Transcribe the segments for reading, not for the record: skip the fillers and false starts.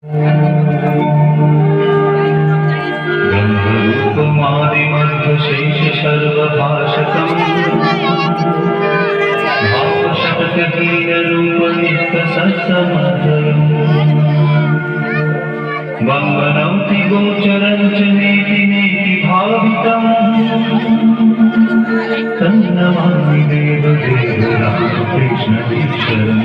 ब्रह्मरूपमादिमध्यशेष सर्वभाषकम् भावशतकहीनरूपनित्यसत्समधुरम् वन्दनौति गोचरं च नेति नेति भावितम् तन्नमामि देवदेव रामकृष्णतीश्वरम्।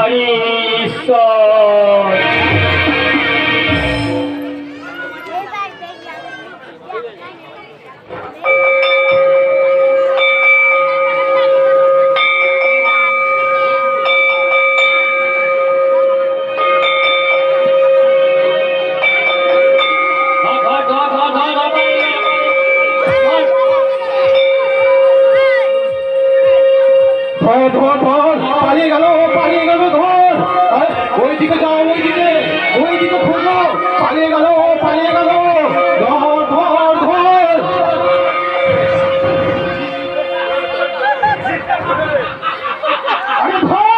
বিহারী ঈশ্বর। ধর ধর ধর, পালিয়ে গেল ধর। ওইদিকে যাও, ওইদিকে খুঁজো, পালিয়ে গেল ধর ধর ধর। আরে ধর।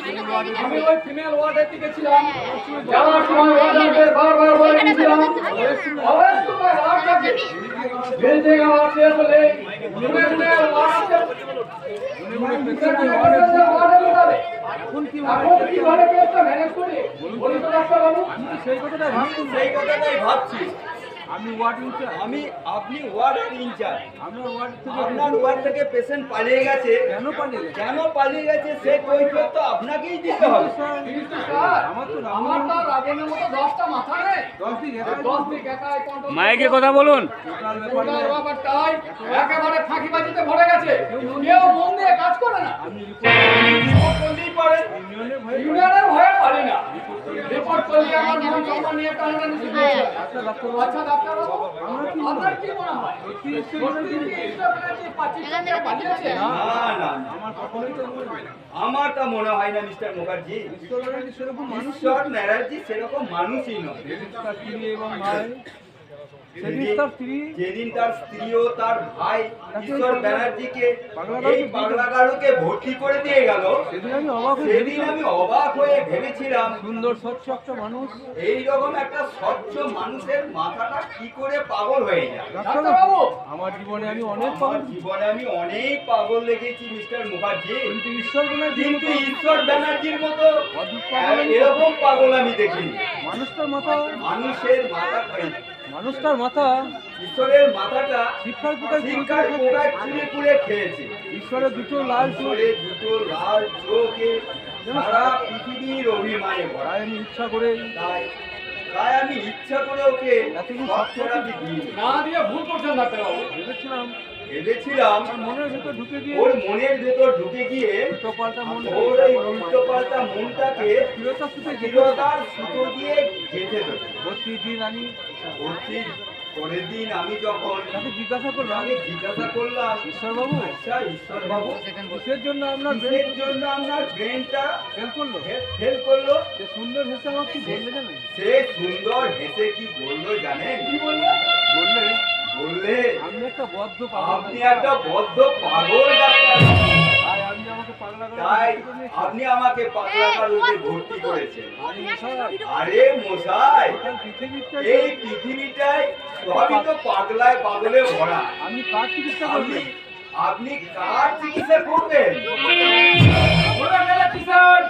কিন্তু আমি ওই ফিমেল ওয়ার্ডের দিকে ছিলাম, যাওয়ার সময় ওয়ার্ডারদের বারবার বলে দিয়েছিলাম অবশ্য তোমার রাস্তাকে বেঁচে যাওয়ার শেষ হলে ফিমেল ওয়ার্ডারকে এখন কিভাবে কেসটা ম্যানেজ করি বলি তো ডাক্তারবাবু। সেই কথাটাই ভাবছি। আপনি ওয়ার্ডের ইনচার্জ। আপনার ওয়ার্ড থেকে পেশেন্ট পালিয়ে গেছে। কেন পালিয়ে গেছে সে কৈফিয়ত তো আপনাকেই দিতে হবে। মাইকে কথা বলুন। একেবারে ফাঁকিবাজিতে ভরে গেছে, কেউ মন দিয়ে কাজ করে না। ইউনিয়নের ভয়ে পারি না। রিপোর্ট করলে আমার মন সম্মান নিয়ে টানাটানি শুরু হয়েছে। আচ্ছা ডাক্তারবাবু, আপনার কি মনে হয় আমার তা মনে হয় না মিস্টার মুখার্জি। ঈশ্বর ব্যানার্জি সেরকম মানুষই নয়। যেদিন তার স্ত্রী ও তার ভাই ঈশ্বর ব্যানার্জিকে এই পাগলাগারুকে ভর্তি করে দিয়ে গেল, সেদিন আমি অবাক হয়ে ভেবেছিলাম সুন্দর স্বচ্ছ একটা মানুষ, এইরকম একটা স্বচ্ছ মানুষের মাথাটা কি করে পাগল হয়ে যায়। আমার জীবনে আমি অনেক পাগল লেগেছি মিস্টার মুখার্জি, কিন্তু ঈশ্বর ব্যানার্জির মতো এরকম পাগল আমি দেখিনি। মানুষটার মাথা ঈশ্বরের মাথাটা শিক্ষার পোকায় চিড়ে পুড়ে খেয়েছে। ঈশ্বরের দুটো লাল চোখে সারা পৃথিবীর অভিমানে ভরা। আমি ইচ্ছা করে তাই আমি ইচ্ছা করে ওকে আমি দিই না দিয়ে ভুল করছেন ডাক্তারবাবু। ভেবেছিলাম মনের ভেতর ঢুকে গিয়ে ওর মনের ভেতর ঢুকে গিয়ে ওর এই উল্টো পাল্টা মনটাকে চিরতার সুতো দিয়ে গেঁথে দেবো। প্রতিদিন আমি পরের দিন আমি যখন জিজ্ঞাসা করলাম ঈশ্বরবাবু, আচ্ছা ঈশ্বরবাবু, কিসের জন্য আপনার ব্রেনটা ফেল করলো? সে সুন্দর হেসে আমাকে কি বললে জানেন? সে সুন্দর হেসে কি বললো জানেন? কি বললে আপনি একটা বদ্ধ পাগল ডাক্তার, তাই আপনি আমাকে পাগলাগারুতে ভর্তি করেছেন। আরে মশাই, এই পৃথিবীটাই সবই তো পাগলে ভরা। আমি কার চিকিৎসা করবেন? আপনি কার চিকিৎসা করবেন?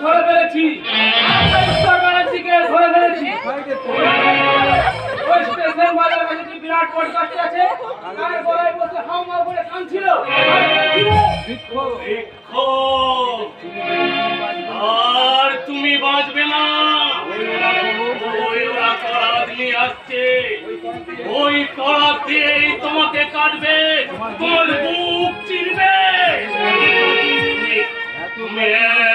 ধরে ফেলেছি ওই স্টেশন বাজার কাছে কি বিরাট পডকাস্ট আছে, কানে গলায় বসে হাওমাও করে কাঁদছিল। আর তুমি বাঁচবে না। ওই ওরা করাত নিয়ে আসছে, ওই করাত দিয়েই তোমাকে কাটবে, তোমার বুক চিরবে। তুমি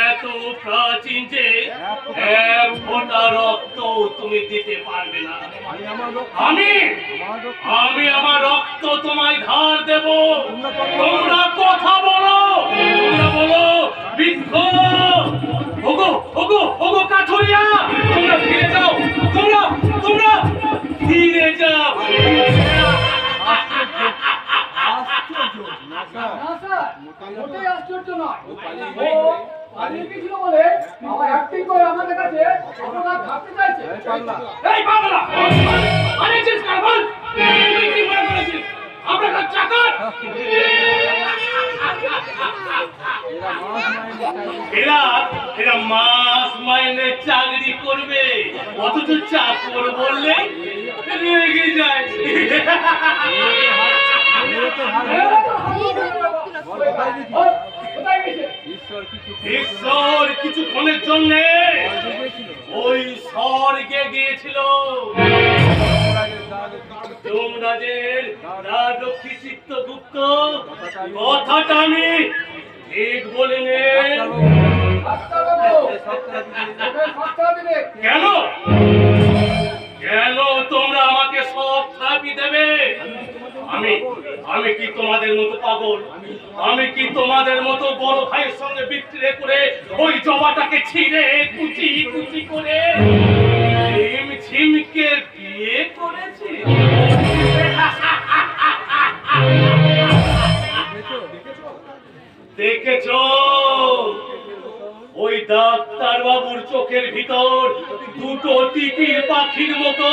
এত প্রাচীন যে এক ফোঁটা রক্ত তুমি দিতে পারবে না। আমি আমি আমার রক্ত তোমায় ধার দেব। তোমরা কথা বলো, তোমরা বলো বৃদ্ধ, ওগো ওগো ওগো কাঠুরিয়া, তোমরা ফিরে যাও, তোমরা তোমরা ফিরে যাও। না স্যার, মোটেই আশ্চর্য নয়। ও পালিয়ে গেছিল বলে আমার অ্যাক্টিং করে আমাদের কাছে অপরাধ থাকতে চাইছে। এই পাগলা, আরেকজন কারবাল, তুই কি মনে করেছিস আমরা কাজ চাকর? এরা এরা মাস মাইনে চাকরি করবে, অথচ চাকর বললে রেগে যায়। কোথায় গেছে? ঈশ্বর কিছুক্ষণের জন্য ওই স্বর্গে গিয়েছিল। যমরাজের রাজলক্ষ্মী চিত্তগুপ্ত কথাটা আমি ঠিক বলিনি। ডাক্তারবাবু, ওদের সস্তা দিলে। কেন কেন তোমরা আমাকে সব থাপি দেবে? আমি আমি কি তোমাদের মতো পাগল? আমি কি তোমাদের মতো বড় ভাইয়ের সঙ্গে বিক্রি করে ওই জবাটাকে ছিঁড়ে কুচি কুচি করে ঝিমকে বিয়ে করেছি? দেখেছো ওই ডাক্তার বাবুর চোখের ভিতর দুটো তিতির পাখির মতো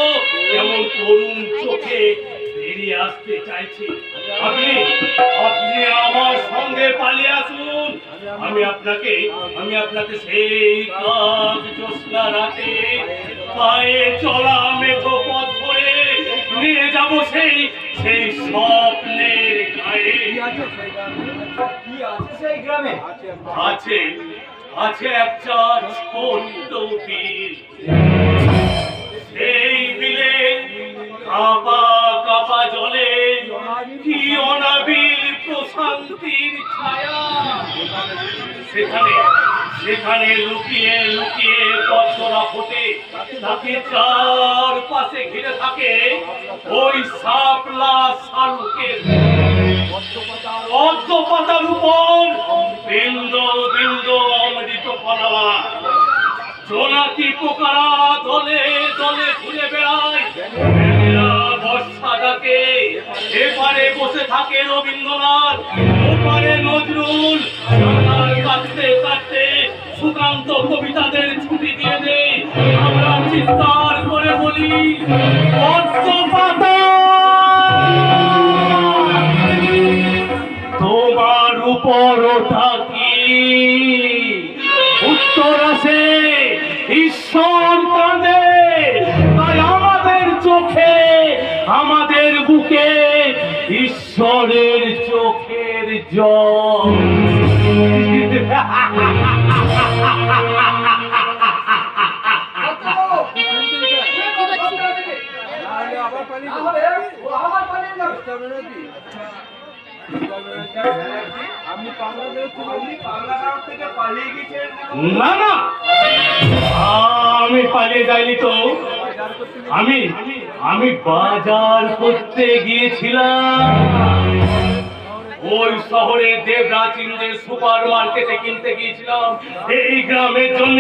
এমন করুণ চোখে বেরিয়ে আসতে চাইছে। আপনি আপনি আমার সঙ্গে পালিয়ে আসুন। আমি আপনাকে সেই কাক জ্যোৎস্না রাতে পায়ে চলা মেঠো পথ ধরে নিয়ে যাব সেই সেই স্বপ্নের গায়ে। সেই গ্রামে আছে আছে একটা ছোট্ট বিল। সেই বিলে কাপা কাপা জলে কি অনাবিল প্রশান্তির ছায়া। সেখানে সেখানে লুকিয়ে লুকিয়ে পদ্মরা ফোটে, তাকে চারপাশে ঘিরে থাকে ওই শাপলা শালুকের পদ্ম পাতার উপর বিন্দু বিন্দু অমৃত কলা। জোনাকি পোকারা দলে দলে ঘুরে বেড়ায়, মেয়েরা বর্ষা ডাকে। এপারে বসে থাকে রবীন্দ্রনাথ, ওপারে নজরুল। কাটতে কাটতে সুকান্ত কবিতাদের ছুটি দিয়ে দেয়। আমরা চিৎকার করে বলি পদ্ম পাতা তোমার উপর থাকি। উত্তর আসে ঈশ্বর কাঁদে, তাই আমাদের চোখে আমাদের বুকে ঈশ্বরের চোখের জল। থেকে পালিয়ে গেছেন? না না, আমি পালিয়ে যাইনি তো। আমি আমি বাজার করতে গিয়েছিলাম। ওই শহরে দেবরাজিন্দের সুপার মার্কেটে কিনতে গিয়েছিলাম এই গ্রামের জন্য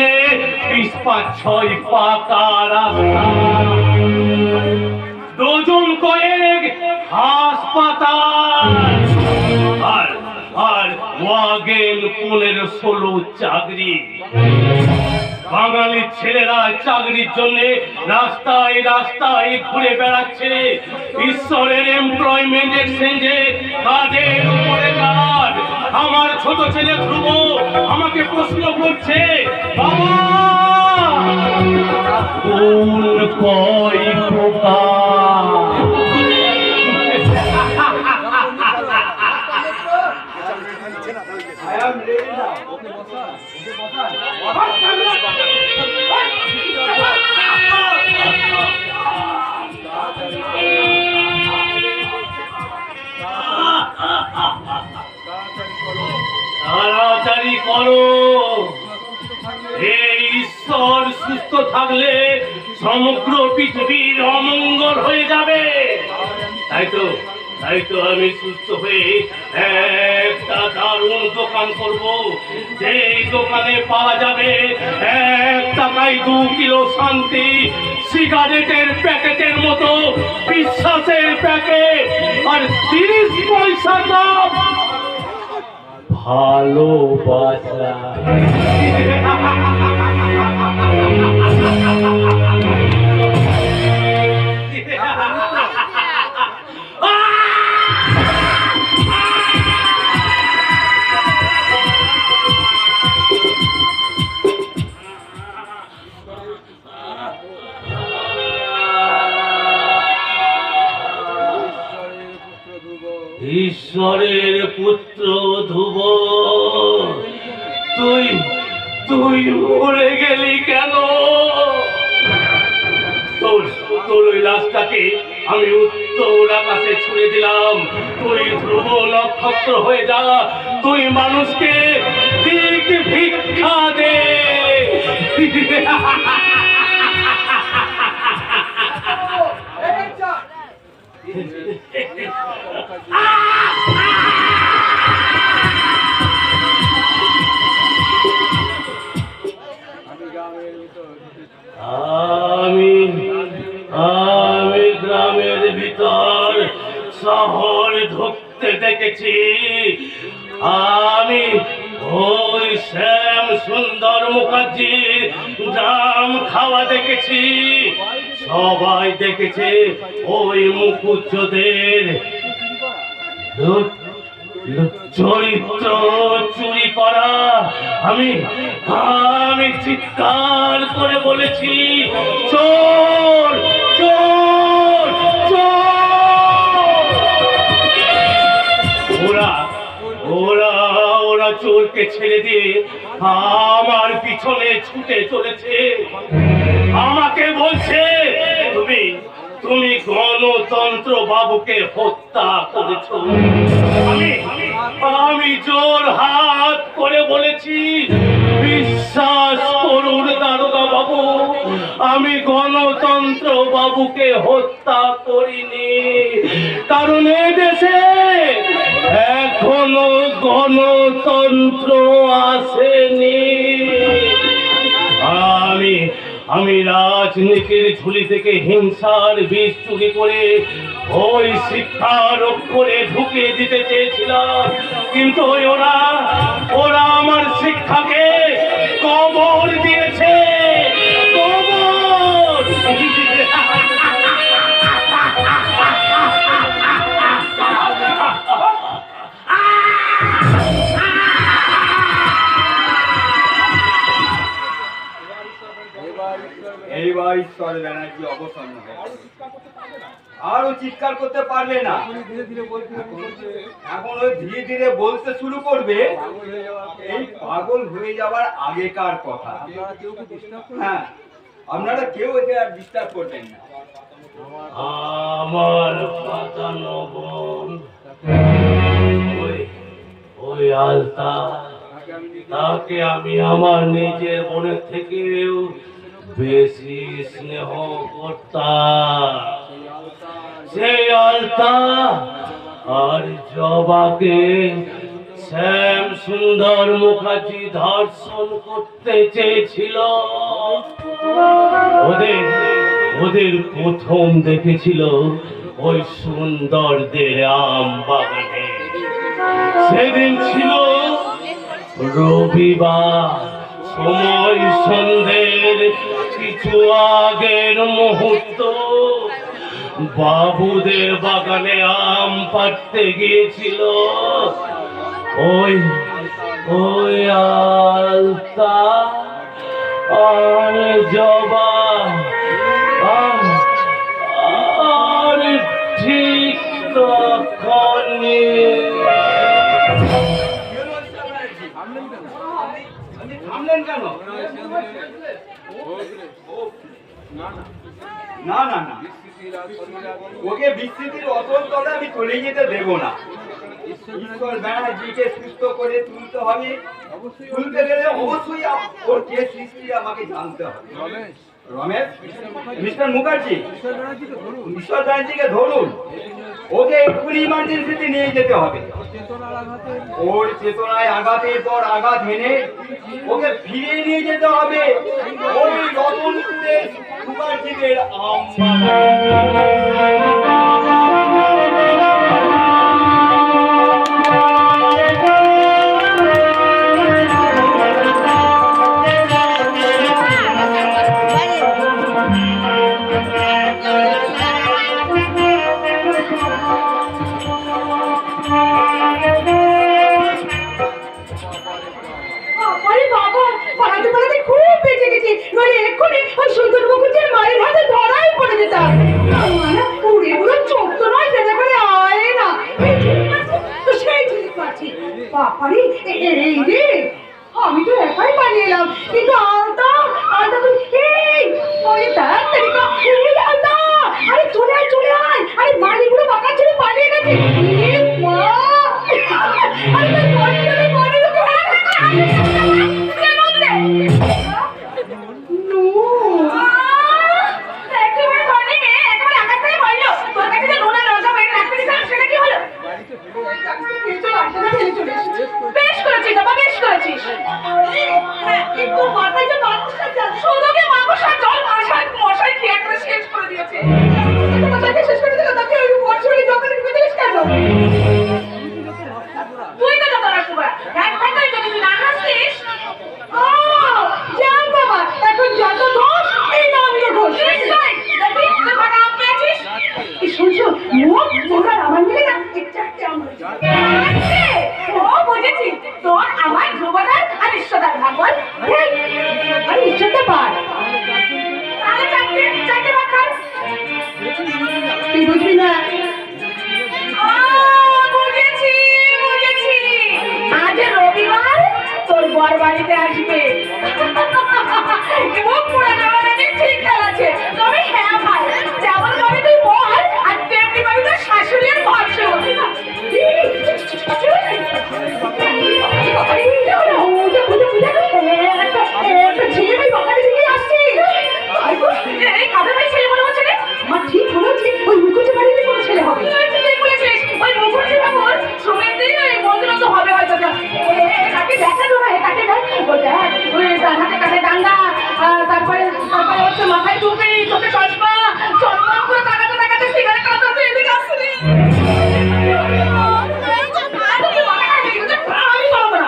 5-6 পাকা রাস্তা, ডজন কয়েক হাসপাতাল, আর আর ওয়াগেন 15-16 চাকরি। বাঙালি ছেলেরা চাকরির জন্য রাস্তায় রাস্তায় ঘুরে বেড়াচ্ছে। ঈশ্বরের এমপ্লয়মেন্ট এক্সচেঞ্জে কাদের উপরে কাজ। আমার ছোট ছেলে ধ্রুব আমাকে প্রশ্ন করছে, বাবা কোন কয় প্রকার? I am ready now. Okay, bossa. তাড়াতাড়ি করো। ঈশ্বর সুস্থ থাকলে সমগ্র পৃথিবীর অমঙ্গল হয়ে যাবে। তাই তো আমি সুস্থ হয়ে একটা দারুণ দোকান করব, যেই দোকানে পাওয়া যাবে 1 টাকায় 2 কিলো শান্তি, সিগারেটের প্যাকেটের মতো বিশ্বাসের প্যাকেট, আর 30 পয়সা দাম ভালোবাসা। ঈশ্বরের পুত্র ধ্রুব, তুই মরে গেলি কেন? তোর ওই লাশটাকে আমি উত্তর আকাশে ছুড়ে দিলাম। তুই ধ্রুব নক্ষত্র হয়ে যা, তুই মানুষকে দিক ভিক্ষা দে। আমি গ্রামের ভিতর শহর ঢুকতে দেখেছি। আমি ওই শ্যাম সুন্দর মুখার্জির জাম খাওয়া দেখেছি। সবাই দেখেছে ওই মুখুজ্জদের চরিত্র চুরি করা। আমি চিৎকার করে বলেছি, চোর চোর চোর। ওরা চোরকে ছেড়ে দিয়ে আমার পিছনে ছুটে চলেছে। আমাকে বলছে, তুমি গণতন্ত্র বাবুকে হত্যা করেছ। আমি জোর হাত করে বলেছি, বিশ্বাস করুন দারোগা বাবু, আমি গণতন্ত্র বাবুকে হত্যা করিনি। কারণ এ দেশে এখনো গণতন্ত্র আসেনি। আমি রাজনীতির ঝুলি থেকে হিংসার বীজ চুরি করে ওই শিক্ষার অক্ষরে ঢুকিয়ে দিতে চেয়েছিলাম, কিন্তু ওরা আমার শিক্ষাকে কবর দিয়েছে, কবর। এইবার ঈশ্বর ব্যানার্জি অবসন্ন হয়ে আরো চিৎকার করতে পারবে না। এখন ওই ধীরে ধীরে বলতে শুরু করবে, এই পাগল হয়ে যাওয়ার আগেকার কথা। হ্যাঁ, আপনারা কেউ একে আর ডিস্টার্ব করবেন না। আমার পাতানো বোন ওই আলতা, তাকে আমি আমার নিজের বোনের থেকেও বেশি স্নেহ করতাম। সেই আলতা আর জবাকে শ্যাম সুন্দর মুখার্জি ধর্ষণ করতে চেয়েছিল। ওদের প্রথম দেখেছিল ওই সুন্দরদের আম বাগানে। সেদিন ছিল রবিবার, সময় সন্ধ্যের কিছু আগের মুহূর্ত। বাবুদের বাগানে আম পাড়তে গিয়েছিল ওই আলতা আর জবা। আর ঠিক তখনই থামলেন কেন? না না না, ওকে বিস্তৃতির অতল তলে আমি চলে যেতে দেব না। ঈশ্বর ব্যানার্জিকে সুস্থ করে তুলতে হবে। তুলতে গেলে অবশ্যই ওর কে সৃষ্টি আমাকে জানতে হবে। রমেশ, মিস্টার মুখার্জি, ঈশ্বর ব্যানার্জিকে ধরুন, ওকে এক্ষুনি ইমার্জেন্সিতে নিয়ে যেতে হবে। ওর চেতনায় আঘাতের পর আঘাত এনে ওকে ফিরিয়ে নিয়ে যেতে হবে ওই রতনপুরের মুখার্জিদের আরে বাবা, পালাতে পালাতে খুব বেঁচে গেছি, নইলে এক্ষুনি ওই সুন্দর মুখুজ্জের মায়ের হাতে ধরাই পড়ে যেতাম। আমার পুরে পুরো চোখ তো নয়, যেটা করে আয় না, এই ঠিক আছে, তো সেই ঠিক পাচ্ছি। বাপারে, এই রে, আমি তো একাই পালিয়ে এলাম, কিন্তু আলতা এই ওই তাড়াতাড়ি আলতা, আরে চলে আয় চলে আয়, আরে মালিগুলো বাঁকা ছেড়ে পালিয়ে গেছে। এ মা, আরে তার মনে লোকে বেশ করেছিস বাবা, বেশ করেছিস। কিন্তু মাথায় যে মানুষটা শুধুকে মাংসার জল মশাই খেয়ে করে শেষ করে দিয়েছে। মশাইকে শেষ করে দিল, তাকে ওই বছরই যখন দিয়েছিস কেন? তুই তো যত রাখবা এক কথাই যদি তুই না হাসিস। ও জান বাবা, এখন যত দোষ এই নামীয় দোষ। নিশ্চয়ই দেখি তুই কটা আম পেয়েছিস। এই শুনছো, মুখ তোরা আমার মিলে না ঠিকঠাকটা আমার। ও বুঝেছি, তোর আমার ধ্রুবদার আর ঈশ্বরদার ভাগ বল। আরে ঈশ্বরটা পার তাহলে চারটে ভাগ খাস। তুই বুঝবি না। বুঝেছি বুঝেছি, আজ রবিবার তোর বর বাড়িতে আসবে। মুখ পুরা দেওয়ার ঠিক খেয়াল আছে, তবে হ্যাঁ ভাই, যেমন ভাবে তুই বল আর তেমনি ভাবে তোর শাশুড়ি আর ভাবছো। ঠিক বলেছি, ওই মুখুজ্জি বাড়িতে কোনো ছেলে হবে। তুই বলেছিস ওই মুখুজ্জি বাবুর সময়ের দিন ওই মন্দির তো হবে হয়তো। তাকে দেখানো হয়, তাকে দেখ ওই তার হাতে কাটে ডান্ডা, তারপরে হচ্ছে মাথায় টুপি, চোখে চশমা, চশমা করে তাকাতে তাকাতে সিগারেট খাওয়াতে এদিকে আসছে। আমি বলবো না।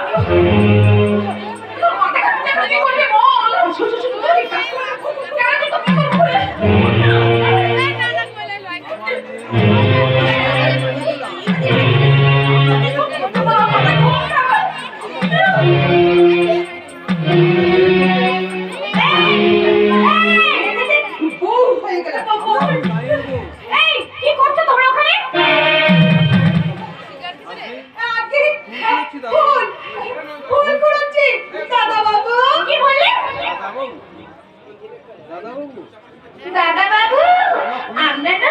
দাদা বাবু, আমরা না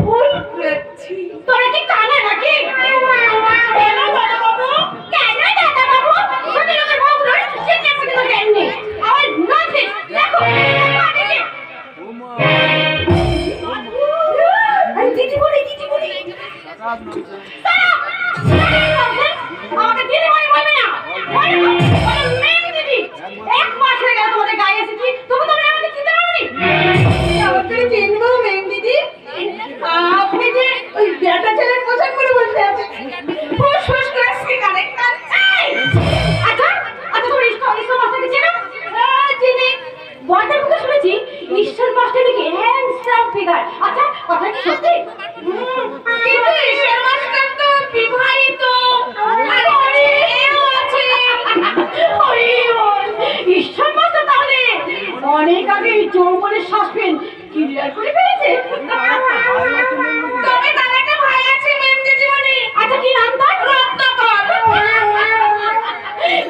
ফুল কুড়াচ্ছি। তোরা কি কানা নাকি? কেন দাদা বাবু? কেন দাদা বাবু? ছোট লোকের মুখ ধরে চিন্তা করতে তো জ্ঞান নেই। আমার নথি দেখো, দিদি বলি আমাকে দিদি বলবে না, মেম দিদি। এক মাস হয়ে গেল তোমাদের গায়ে এসেছি, তবু তোমরা আমাকে চিনতে পারোনি। আমাকে চিনবো মেম দিদি? আপনি যে ওই বেটা ছেলের পোশাক পরে বসে আছেন, ফুস ফুস করে সিগারেট খাচ্ছেন। আচ্ছা তোমার ঈশ্বর মাস্টারকে চেনো? চিনি। বড়দের মুখে শুনেছি ঈশ্বর মাস্টার নাকি হ্যান্ডসাম ফিগার। আচ্ছা কথা কি সত্যি? কিন্তু ঈশ্বর মাস্টার তো বিবাহিত। ঈশ্বর মাস্টার তাহলে অনেক আগে যৌবনের সাসপেন্স ক্লিয়ার করে ফেলেছে। তবে তার একটা ভাই আছে মেম দিদিমণি। আচ্ছা কি নাম তার? রত্নাকর।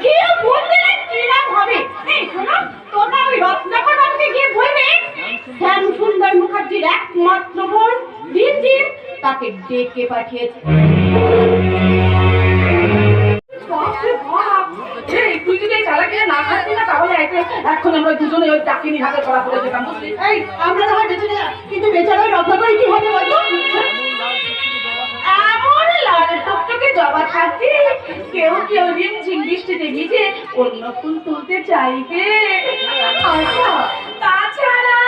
কি বলতে না, কি নাম হবে? এই শোনো, তোমরা ওই রত্নাকর বাবুকে গিয়ে বলবে শ্যাম সুন্দর মুখার্জির একমাত্র বোন রিমঝিম তাকে ডেকে পাঠিয়েছে। বাপরে বাপ! এই, তুই যদি এই চালাকিটা না খাচ্ছি না তাহলে এখন আমরা দুজনে ওই ডাকিনি হাতে ধরা পড়ে যেতাম, বুঝলি? এই, আমরা না হয় বেঁচে যাই, কিন্তু বেচারা ওই রত্না করে কি হবে বলতো? এমন লাল টুকটুকে জবা থাকবে, কেউ কেউ রিমঝিম বৃষ্টিতে ভিজে অন্য ফুল তুলতে চাইবে। আচ্ছা, তাছাড়া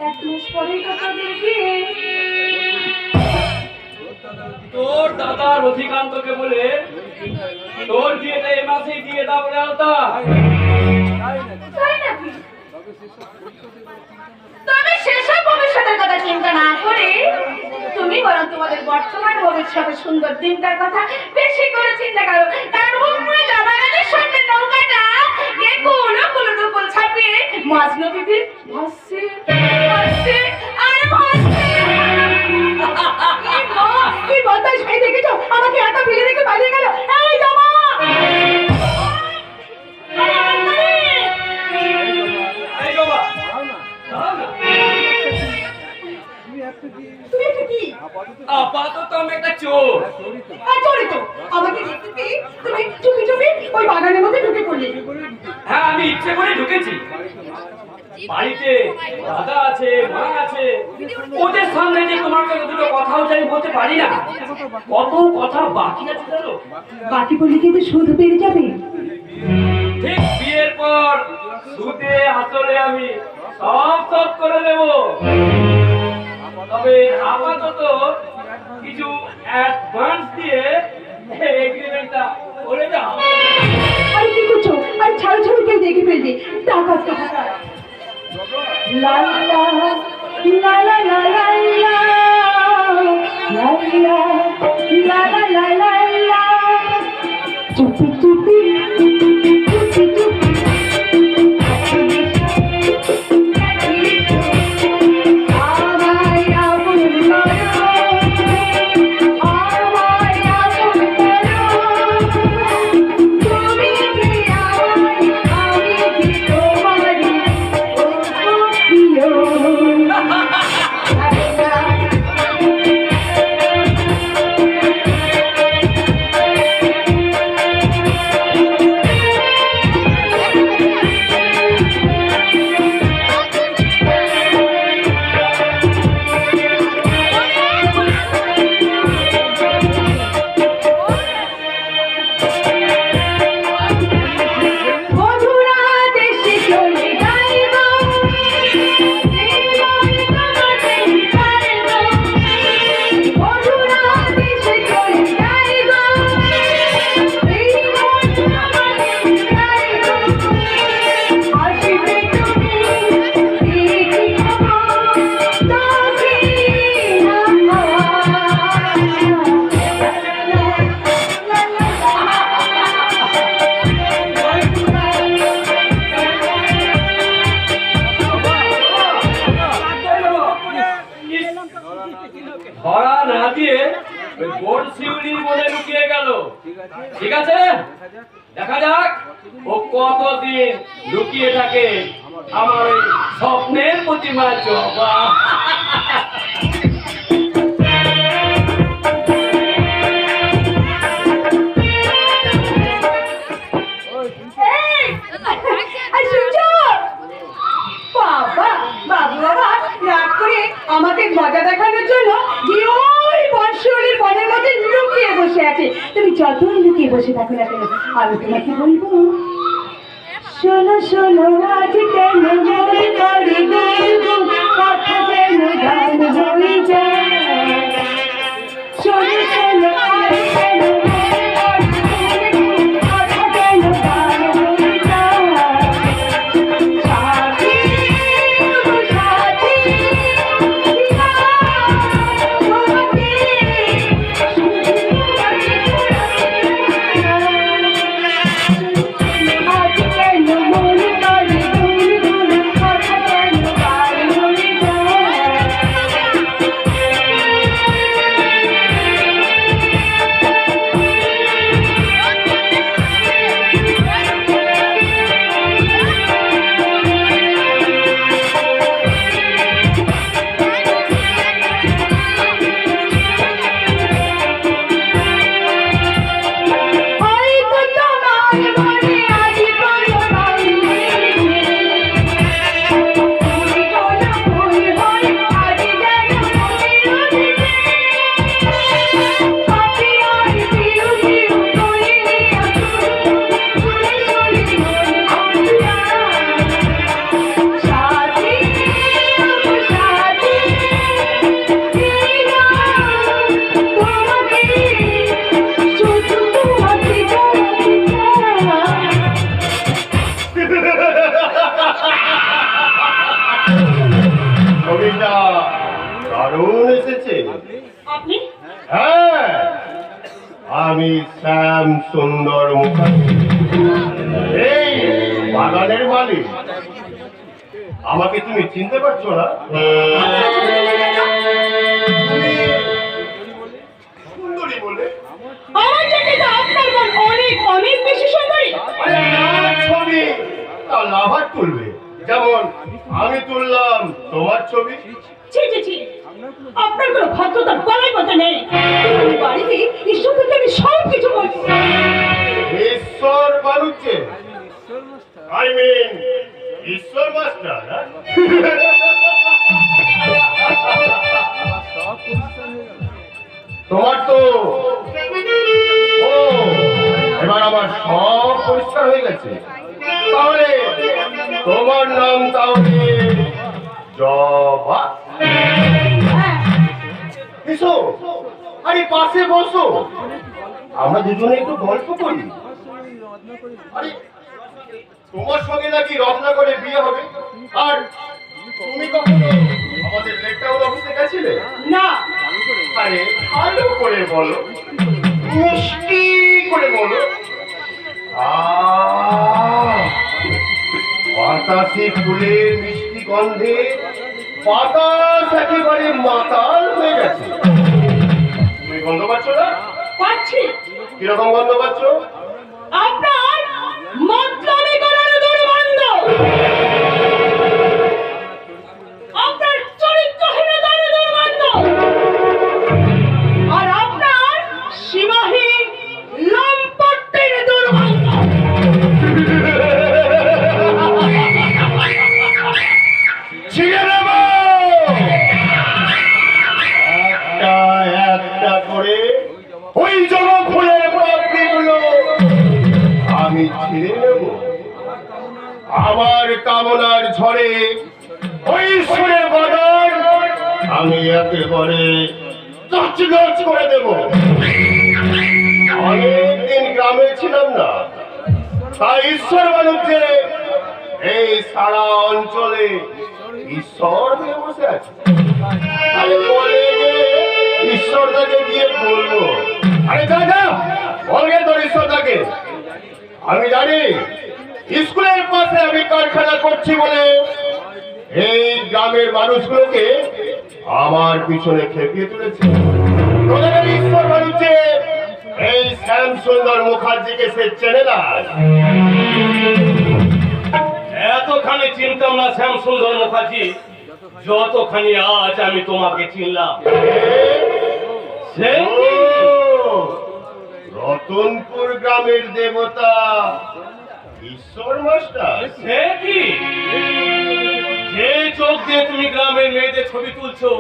1 মাস পরেই কথা দেখবি। তোর দাদা রথিকান্তকে বলে তোর বিয়েটা এ মাসেই দিয়ে দাও রে আলতা। তাই নাকি? তবে সেসব ভবিষ্যতের কথা চিন্তা না করে তুমি বরং তোমাদের বর্তমান ভবিষ্যতের সুন্দর দিনটার কথা বেশি করে চিন্তা করো। কারণ হুমড়ে জবাগানের সামনে নৌকাটা কে কোনো কোনো দুপুল ছাপিয়ে মাঝ নদীতে ভাসছে ভাসছে আর ভাসছে। কি বলতাস? এই দেখেছো আমাকে একা ফেলে রেখে পালিয়ে গেল। এই জামা! এই বাবা, তুমি একটা কি? আপাতত আমি একটা চোর। চলে তো আমাকে দেখতে পেয়ে তুমি চুপি চুপি ওই বাগানের মধ্যে ঢুকে পড়লে। হ্যাঁ, আমি ইচ্ছে করে ঢুকেছি। বাড়িতে দাদা আছে, মা আছে, ওদের সামনে যে তোমার কাছে দুটো কথাও চাই বলতে পারি না। কত কথা বাকি আছে জানো? বাকি বললে কিন্তু শুধু পেরে যাবে। ঠিক বিয়ের পর সুদে আসলে আমি সব করে দেব। তবে আপাতত কিছু অ্যাডভান্স দিয়ে এগ্রিমেন্টটা করে দাও। আরে কি করছো? আরে ছাড়ো ছাড়ো, কেউ দেখে ফেলবে। টাকা টাকা লা লা লা লা লা লা লা লা লা লা লা লা চুপি চুপি চুপি চুপি ধরা না দিয়ে ওই বোর্ড শিউলির মনে লুকিয়ে গেল। ঠিক আছে, দেখা যাক ও কতদিন লুকিয়ে থাকে আমার ওই স্বপ্নের প্রতিমা জবা। আমাকে মজা দেখানোর জন্য ওই বনশিউলির বনের মধ্যে লুকিয়ে বসে আছে। তুমি যতই লুকিয়ে বসে থাকো না কেন, আমি তোমাকে বলবো, শোনো শোনো আজ কেন মনে করে বলবো কথা যেন গান হয়ে যায়। শোনো শোনো আজ কেন মনে করে বলবো কথা যেন গান হয়ে যায়। সাথী সাথী দারুণ এসেছে। আপনি হ্যাঁ, আমি শ্যাম সুন্দর মুখার্জি, এই বাগানের মালিক। আমাকে তুমি চিনতে পারছো না? সুন্দরী বলে? আমার থেকে তো আপনার মন অনেক অনেক বেশি সুন্দরী। আরে না, ছবি তা লাভার তুলবে, যেমন আমি তুললাম তোমার ছবি। ছি ছি ছি, আপনার কোনো ভদ্রতার গলায় মতো নেই। এই বাড়িতে ঈশ্বর থেকে আমি সব কিছু বলছি। ঈশ্বর বানুচ্ছে, আই মিন ঈশ্বর মাস্টার। তোমার তো ও এবার আমার সব পরিষ্কার হয়ে গেছে। তাহলে তোমার নাম তাহলে জবা। এসো, আরে পাশে বসো, আমরা দুজনে একটু গল্প করি। আরে তোমার সঙ্গে নাকি রত্নাকরে বিয়ে হবে, আর তুমি কখনো আমাদের লেকটাউন অফিসে গেছিলে? না, আরে ভালো করে বলো, মিষ্টি করে বলো। বাতাসে ফুলের মিষ্টি গন্ধে বাতাস একেবারে মাতাল হয়ে গেছে। তুমি গন্ধ পাচ্ছ না? পাচ্ছি। কিরকম গন্ধ পাচ্ছ? আপনার মতলবি করার দুর্গন্ধ, আপনার চরিত্রহীনতার দুর্গন্ধ, আর আপনার সীমাহীন লম্পটের দুর্গন্ধ। ছিঁড়ে নেব একটা একটা করে ওই জবা ফুলের পাপড়িগুলো আমি ছিঁড়ে নেব। আমার কামনার ঝড়ে ওই সুরের বাগান আমি একেবারে চচলচ করে দেব। অনেকদিন গ্রামে ছিলাম না, তাই ঈশ্বর বাণিজ্যে এই সারা অঞ্চলে ঈশ্বর হয়ে বসে আছে। আরে বলে যে ঈশ্বরদাকে গিয়ে বলবো। আরে দাদা বলবে তোর ঈশ্বরদাকে। আমি জানি স্কুলের পাশে আমি কারখানা করছি বলে এই গ্রামের মানুষগুলোকে আমার পিছনে খেপিয়ে তুলেছে। তোদের ঈশ্বর বাণিজ্যে এই শ্যাম সুন্দর মুখার্জিকে সে চেনে না। এতখানি চিনতাম না শ্যাম সুন্দর মুখার্জি, যতখানি আজ আমি তোমাকে চিনলাম। সে কি? রতনপুর গ্রামের দেবতা ঈশ্বর মাস্টার। সে কি? যে চোখ দিয়ে তুমি গ্রামের মেয়েদের ছবি তুলছো,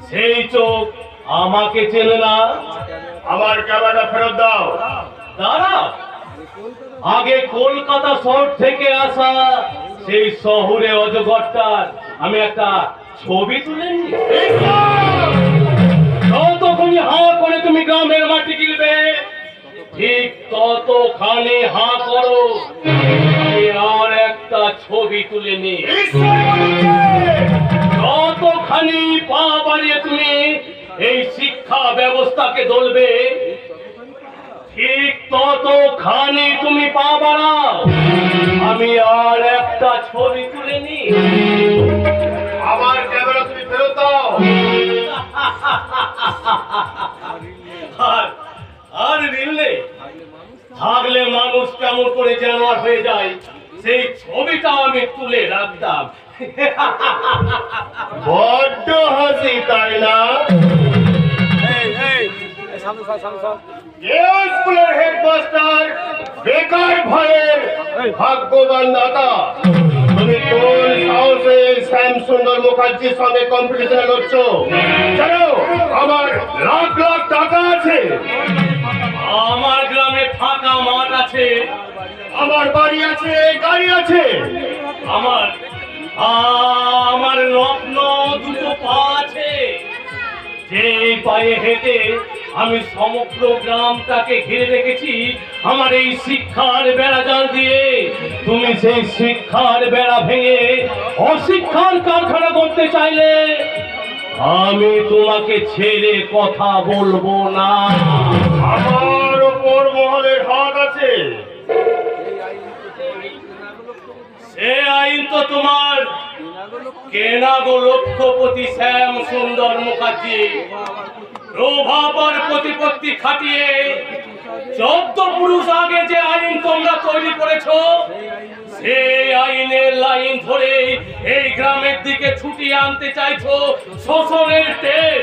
সেই চোখ আমাকে চেনে না। আমার ক্যামেরাটা ফেরত দাও। দাঁড়াও, আগে কলকাতা শহর থেকে আসা সেই শহরে অজগরটার আমি একটা ছবি তুলে নিই। যতক্ষণই হা করে তুমি গ্রামের মাটি গিলবে, ঠিক ততখানি হা করো, আমি আর একটা ছবি তুলে নিই। যতখানি পা বাড়িয়ে তুমি এই শিক্ষা ব্যবস্থাকে দলবে, ঠিক ততখানি তুমি পা বাড়াও, আমি আর একটা ছবি তুলে নিই। আমার ক্যামেরা তুমি ফেরত দাও। আর নিলে থাকলে মানুষ কেমন করে জানোয়ার হয়ে যায়, সেই ছবিটা আমি তুলে রাখতাম। বড্ড হাসি, তাই না? কেউ স্কুলের হেডমাস্টার বেকার ভয়ের ভাগ্যবান দাতা। তুমি কোন সাহসে শ্যাম সুন্দর মুখার্জির সঙ্গে কম্পিটিশনে লড়ছো? জানো আমার লাখ লাখ টাকা আছে, আমার গ্রামে ফাঁকা মাঠ আছে, আমার বাড়ি আছে, গাড়ি আছে, আমার রত্ন দুটো পা আছে। যে পায়ে হেঁটে আমি সমগ্র গ্রামটাকে ঘিরে রেখেছি আমার এই শিক্ষার বেড়া জাল দিয়ে, তুমি সেই শিক্ষার বেড়া ভেঙে অশিক্ষার কারখানা করতে চাইলে আমি তোমাকে ছেড়ে কথা বলবো না। আমার ওপর মহলের হাত আছে। সে আইন তো তোমার কেনা গো লক্ষপতি শ্যাম সুন্দর মুখার্জি প্রভাব আর প্রতিপত্তি খাটিয়ে 14 পুরুষ আগে যে আইন তোমরা তৈরি করেছো, সেই আইনের লাইন ধরে এই গ্রামের দিকে ছুটিয়ে আনতে চাইছো শোষণের ট্রেন,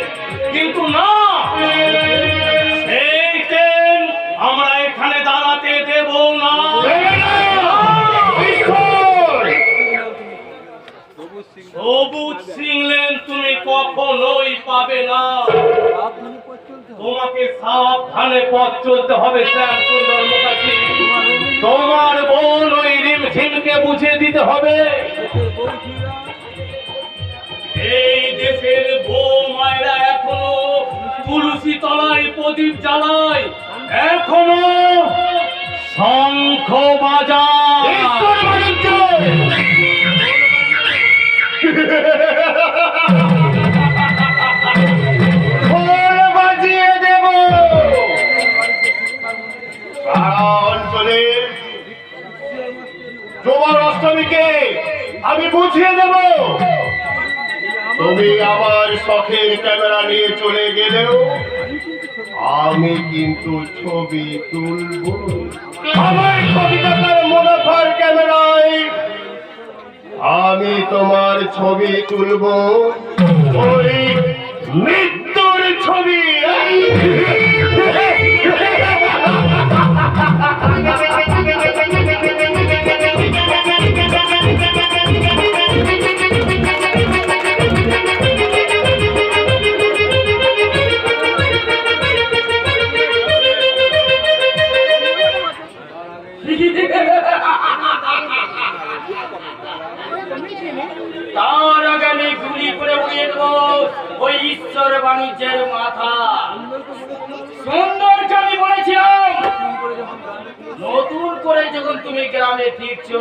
কিন্তু না, সেই ট্রেন আমরা এখানে দাঁড়াতে দেব না। সবুজ সিংলেন তুমি কখনোই পাবে না। তোমাকে সাবধানে পথ চলতে হবে শ্যাম সুন্দর মুখার্জি। তোমার বোন ওই রিমঝিমকে বুঝিয়ে দিতে হবে এই দেশের বউ মায়েরা এখনো তুলসী তলায় প্রদীপ জ্বালায়, এখনো শঙ্খ বাজায়। বাজিয়ে দেব সারা অঞ্চলের তোমার অষ্টমীকে আমি বুঝিয়ে দেব। তুমি আমার শখের ক্যামেরা নিয়ে চলে গেলেও আমি কিন্তু ছবি তুলব। আমার কবিতার মুনাফার ক্যামেরায় আমি তোমার ছবি তুলব, ওই মৃত্যুর ছবি। তার আগে আমি গুলি করে উড়িয়ে দেবো ওই ঈশ্বর বাণিজ্যের মাথা। সুন্দর আমি বলেছিলাম, নতুন করে যখন তুমি গ্রামে ফিরছো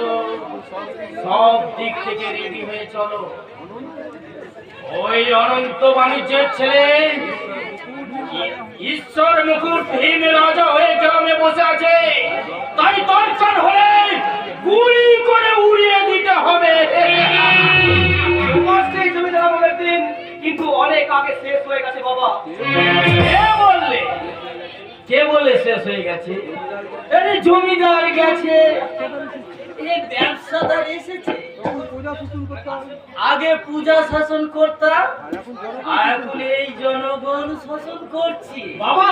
সব দিক থেকে রেডি হয়ে চলো। ওই অনন্ত বাণিজ্যের ছেলে ঈশ্বর মুকুট ভীম রাজা হয়ে গ্রামে বসে আছে, তাই দরকার হলে গুলি করে উড়িয়ে দিতে হবে। সেই জমিদার আমাদের দিন কিন্তু অনেক আগে শেষ হয়ে গেছে বাবা। কে বললে শেষ হয়ে গেছে? আরে জমিদার গেছে, এই ব্যবসাদার এসেছে। আগে পূজা শাসন করতাম, আর এখন এই জনগণ শাসন করছি বাবা।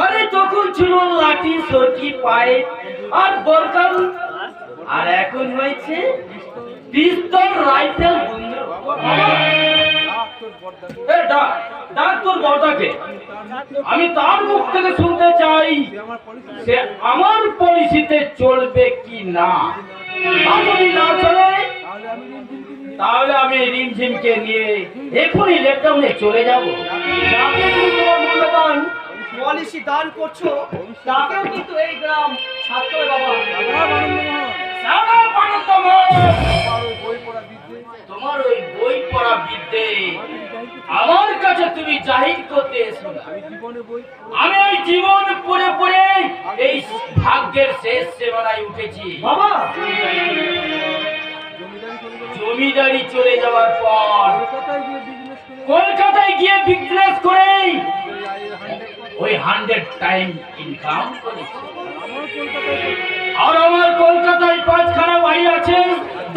আরে তখন ছিল লাঠি সটি পায়ে আর বরকার, আর এখন হয়েছে পিস্তল রাইফেল বন্দুক। ডাক্তার বর্দাকে আমি তার মুখ থেকে শুনতে চাই সে আমার পলিসিতে চলবে কি না। যদি না চলে তাহলে আমি রিমঝিমকে নিয়ে এখনই লেকটাউনে চলে যাব। মূল্যবান পলিসি দান করছো, তাকেও কিন্তু এই গ্রাম ছাড়তে হবে বাবা। তোমার ওই বই পড়া বিদ্যে আমার কাছে তুমি জাহির করতে এসো না। আমি ওই জীবন পড়ে পড়ে এই ভাগ্যের শেষ সীমানায় উঠেছি বাবা। জমিদারি চলে যাওয়ার পর কলকাতায় গিয়ে বিজনেস করে ওই 100 টাইম ইনকাম করেছি। আর আমার কলকাতায় 5খানা বাড়ি আছে,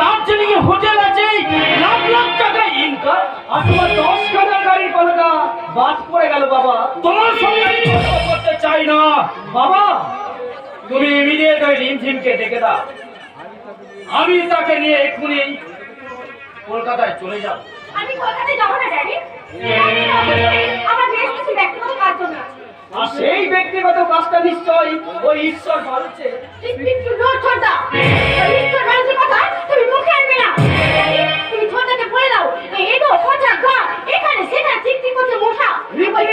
দার্জিলিং এ হোটেল আছে, লাখ লাখ টাকা ইনকাম। আর তোমার 10খানা গাড়ি পালকা বাদ পড়ে গেল বাবা। তোমার সঙ্গে আমি কথা করতে চাই না বাবা। তুমি ইমিডিয়েট ওই রিমঝিমকে ডেকে দাও, আমি তাকে নিয়ে এক্ষুনি কলকাতায় চলে যাব। আমি কলকাতায় যাবো না ড্যাডি। আমার বেশ কিছু ব্যক্তিগত কাজ জন্য আছে। আর সেই ব্যক্তিগত কাজটা নিশ্চয়ই ওই ঈশ্বর ভাবছে। একটু জোর ছোটা। ঈশ্বর মানুষের কথা তুমি মুখে আনবে না। তুমি ছোটাকে বলে দাও এই তো কথা গা এখানে সেখানে ঠিক ঠিক করছে মশা। ওই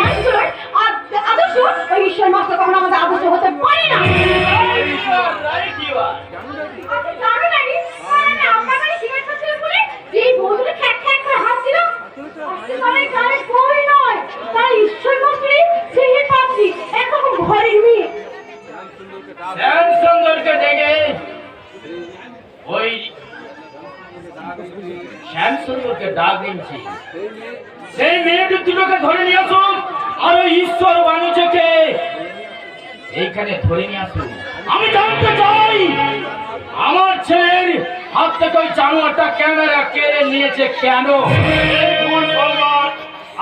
মানুষগুলোর আদর্শ ওই ঈশ্বর মাস্টার কখনো আমাদের আদর্শ হতে পারে না। জানো ড্যাডি, আপনার বাড়ি সিগারেট খাচ্ছিল বলে যে বন্ধুটা খ্যাট খ্যাট করে হাসছিল ওই শ্যামসুন্দরকে ডাক দিচ্ছি, সেই মেয়েদের দুটোকে ধরে নিয়ে আসুন, আর ওই ঈশ্বর বাণিজ্যকে এইখানে ধরে নিয়ে আসুন। আমি জানতে চাই আমার ছেলের হাত থেকে ওই জানোয়ারটা ক্যামেরা কেড়ে নিয়েছে কেন?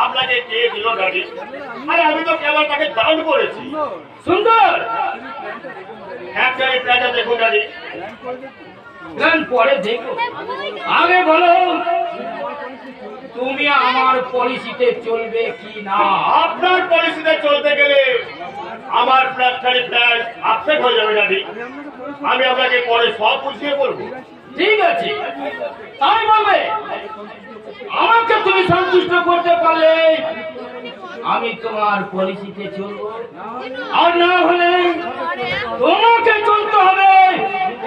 আপনাকে কে দিল গাড়ি? আরে আমি তো ক্যামেরাটাকে দান করেছি। সুন্দর, একটা প্লেটা দেখুন গাড়ি। গান পরে দেখো, আগে বলো তুমি আমার পলিসিতে চলবে কি না? আপনার পলিসিতে চলতে গেলে আমার ফ্ল্যাট আপসেট হয়ে যাবে গাড়ি। আমি আপনাকে পরে সব বুঝিয়ে বলবো। ঠিক আছে, তাই বলবে। আমাকে তুমি সন্তুষ্ট করতে পারলে আমি তোমার পলিসিতে চলবো, আর না হলে তোমাকে চলতে হবে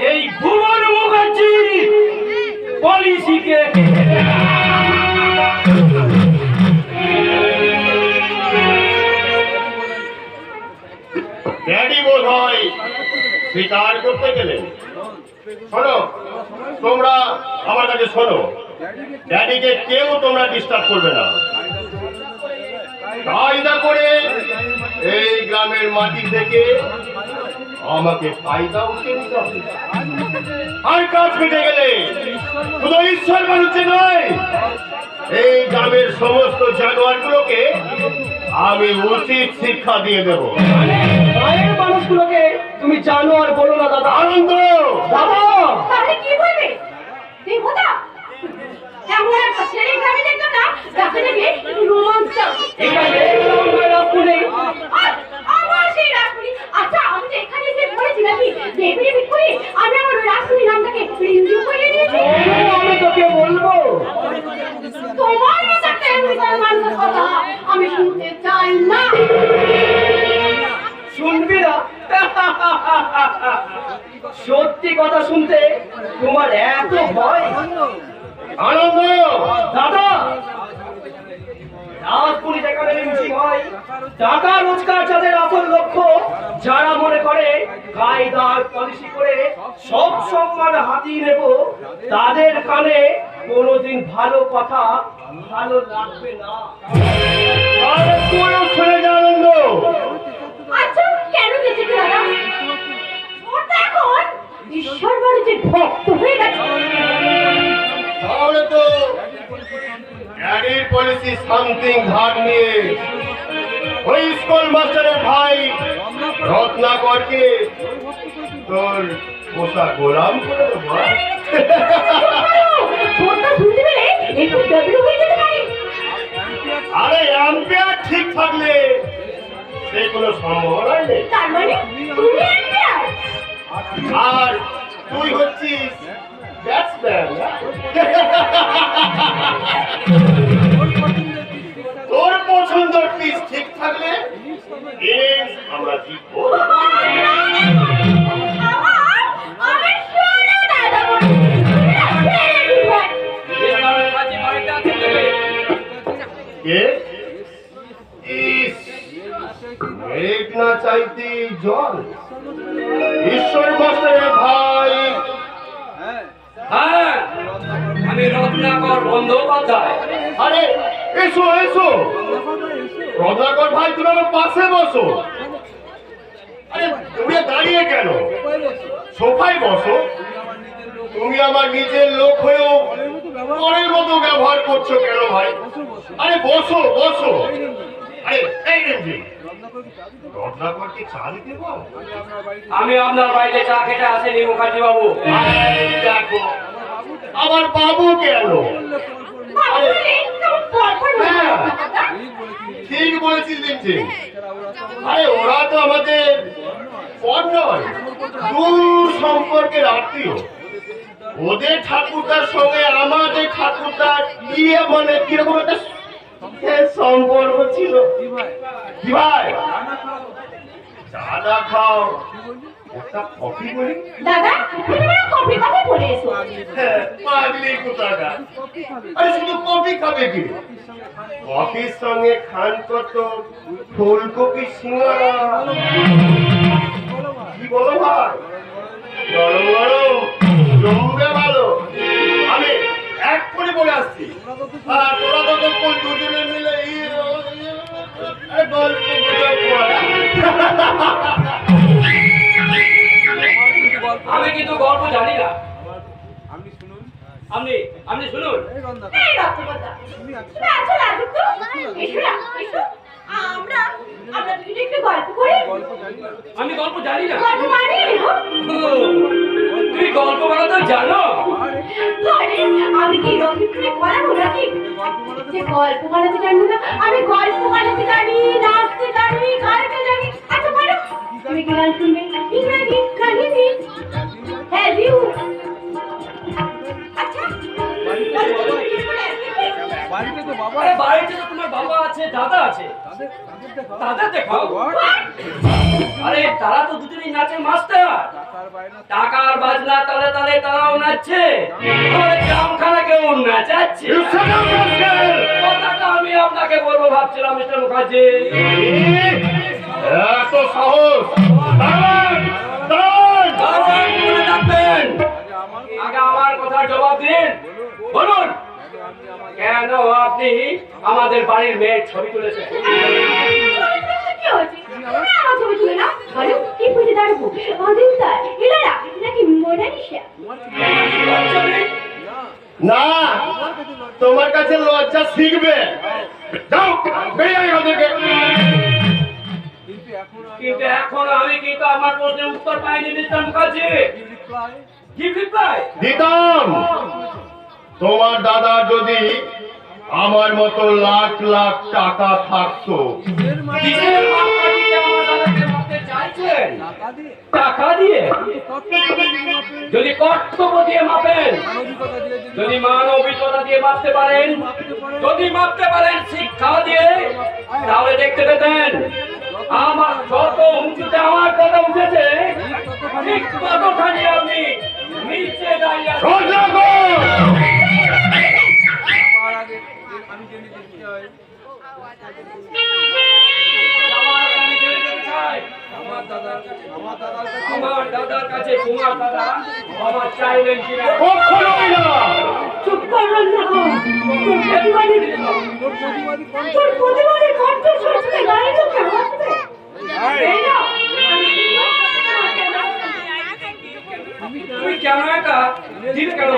এই ভুবন মুখার্জি পলিসিকে। ড্যাডি বোধ হয় স্বীকার করতে গেলে। শোনো, তোমরা আমার কাছে শোনো, ড্যাডিকে কেউ তোমরা ডিস্টার্ব করবে না। কায়দা করে এই গ্রামের মাটি থেকে আমাকে ফায়দা উঠে নিতে হবে। আর কাজ মিটে গেলে শুধু ঈশ্বর মানুষে নয়, এই গ্রামের সমস্ত জানোয়ারগুলোকে আমি উচিত শিক্ষা দিয়ে দেব। গায়ের মানুষগুলোকে তুমি জানো আর বলো না দাদা। আনন্দ দাদা তাহলে কি বলবে দেবতা? এমন একটা ছেলে গ্রামে দেখলাম না, তাকে দেখে রোমাঞ্চ। এখানে রাস্তুনি আমার সেই রাসপুরি। আচ্ছা, আমি তো এখানে এসে পড়েছি নাকি দেবী করে আমি আমার রাসপুরি নামটাকে রিনিউ করে নিয়েছি। আমি তোকে বলবো, তোমার মতো একটা এমনিকার মানুষের কথা আমি শুনতে চাই না। শুনবি না? সত্যি কথা শুনতে তোমার এত ভয়? আনন্দ দাদা, রাজপুরি যেখানে মিটিং হয়, টাকা রোজগার যাদের আসল লক্ষ্য, যারা মনে করে কায়দার পলিসি করে সব সম্মান হাতিয়ে নেব, তাদের কানে কোনোদিন ভালো কথা ভালো লাগবে না। আর তুইও শুনে যা আনন্দ। আচ্ছা, কেন গেছে কি দাদা? ওর তো এখন ঈশ্বর বাড়িতে ভক্ত হয়ে গেছে। তাহলে তো ড্যাডির পলিসি সামথিং ধার নিয়ে ওই স্কুল মাস্টারের ভাই রত্নাকরকে তোর পোষা গোলাম করে দেবো। ভোটটা শুনতে পেলে একটু ডেভেলপ হয়ে যেতে পারে। আরে আম্পায়ার ঠিক থাকলে সে কোনো সম্ভাবনাই নেই। তার মানে তুমি এম্পায়ার? আর তুই হচ্ছিস ব্যাটসম্যান। তোর পছন্দের পিচ ঠিক থাকলে ইনিংস আমরা জিতবো। আমি শোনো দাদা বলি, কে? ইস, মেঘ না চাইতে জল। ঈশ্বর মাস্টারের ভাই। হ্যাঁ, আমি রত্নাকর বন্দ্যোপাধ্যায়। আরে এসো এসো, রত্নাকর ভাই, তুমি আমার পাশে বসো। আরে তুমি দাঁড়িয়ে কেন? সোফায় বসো। তুমি আমার নিজের লোক হয়েও পরের মতো ব্যবহার করছো কেন ভাই? আরে বসো বসো। আরে এই রেঞ্জি, রত্নাকরকে চা দিতে বল। আমি আপনার বাড়িতে চা খেতে আসেনি মুখার্জি বাবু। এই দেখো, আমার বাবু কেন? আরে হ্যাঁ, ঠিক বলেছিস রেঞ্জি। আরে ওরা তো আমাদের পর নয়, দূর সম্পর্কের আত্মীয়। ওদের ঠাকুরদার সঙ্গে আমাদের ঠাকুরদার ইয়ে মানে কিরকম একটা সম্পর্ক ছিল। কি ভাই, চা না খাও, একটা কফি করি? দাদা তুমি বড় কফি কফি বলে এসো। হ্যাঁ, পাগলি কোথাকার। আরে শুধু কফি খাবে কি? কফির সঙ্গে খান কত ফুলকপি সিঙ্গারা। কি বলো ভাই? গরম গরম জমবে ভালো। আমি এক্ষুনি বলে আসছি। আর তোরা ততক্ষণ দুজনে মিলে গল্প গুজব কর। আমি কিন্তু গল্প জানি না। আপনি শুনুন। আপনি শুনুন। এই রন্দা এই রক্তপাতা তুমি আছো লাজুক তো এসো না এসো আমরা দুজনে একটু গল্প করি গল্প জানি না। আমি গল্প জানি না। গল্প মানে তুমি গল্প বানাতে জানো? আরে আমি কি রকিট করে বলাবো নাকি গল্প বানাতে যে গল্প বানাতে জানি না আমি গল্প বানাতে জানি নাচতে জানি গাইতে জানি আচ্ছা বলো তুমি কি গান শুনবে ইংরেজি না হিন্দি হ্যাঁ দিউ আচ্ছা বাড়িতে তো বাবা আরে বাড়িতে তো তোমার বাবা আছে, দাদা আছে। তাদের দেখাও। তাদের দেখাও। What? আরে তারা তো দুজনেই নাচের মাস্টার। টাকার বায়না টাকার বাজনা তালে তালে তারাও নাচছে। আমাদের গ্রামখানা কেমন নাচাচ্ছে? কথাটা আমি আপনাকে বলবো ভাবছিলাম মিস্টার মুখার্জি। এত সাহস! দাঁড়ান! দাঁড়ান! দারোয়ান বলে ডাকবেন। আগে আমার কথার জবাব দিন। বলুন কেন আপনি আমাদের বাড়ির মেয়ের ছবি তুলেছেন? কি হয়েছে তুমি আমার ছবি তুলে না বলো কি বুঝে দাঁড়াবো অদিনটা ইলারা নাকি মোনালিসা লজ্জা নেই? না, তোমার কাছে লজ্জা শিখবে। যাও, বেরিয়ে আয় ওদেরকে। কিন্তু এখন আমি কিন্তু আমার প্রশ্নের উত্তর পাইনি মিস্টার মুখার্জি। কি রিপ্লাই? দিতাম। তোমার দাদা যদি আমার মতো লাখ লাখ টাকা থাকতো, কিসের মাপকাঠিতে আমার দাদাকে মাপতে চাইছেন? টাকা দিয়ে? যদি কর্তব্য দিয়ে মাপেন, যদি মানবিকতা দিয়ে মাপতে পারেন, যদি মাপতে পারেন শিক্ষা দিয়ে, তাহলে দেখতে পেতেন আমার যত উঁচুতে আমার কথা উঠেছে ঠিক ততখানি আপনি নিচে দাঁড়িয়ে আছেন। সোজা কর। আমার আগে আমি জেনে দেখতে হয় আমার আমি জেনে যেতে চাই। আমার দাদার কাছে আমার দাদার কাছে তোমার দাদা আমার চাইলেন কিনা? কখনোই না। চুপ কর না তোর প্রতিবাদী কণ্ঠ শুনতে গায়ে তো কেমন আসবে এই না তুমি কেন এটা দিলে কেন?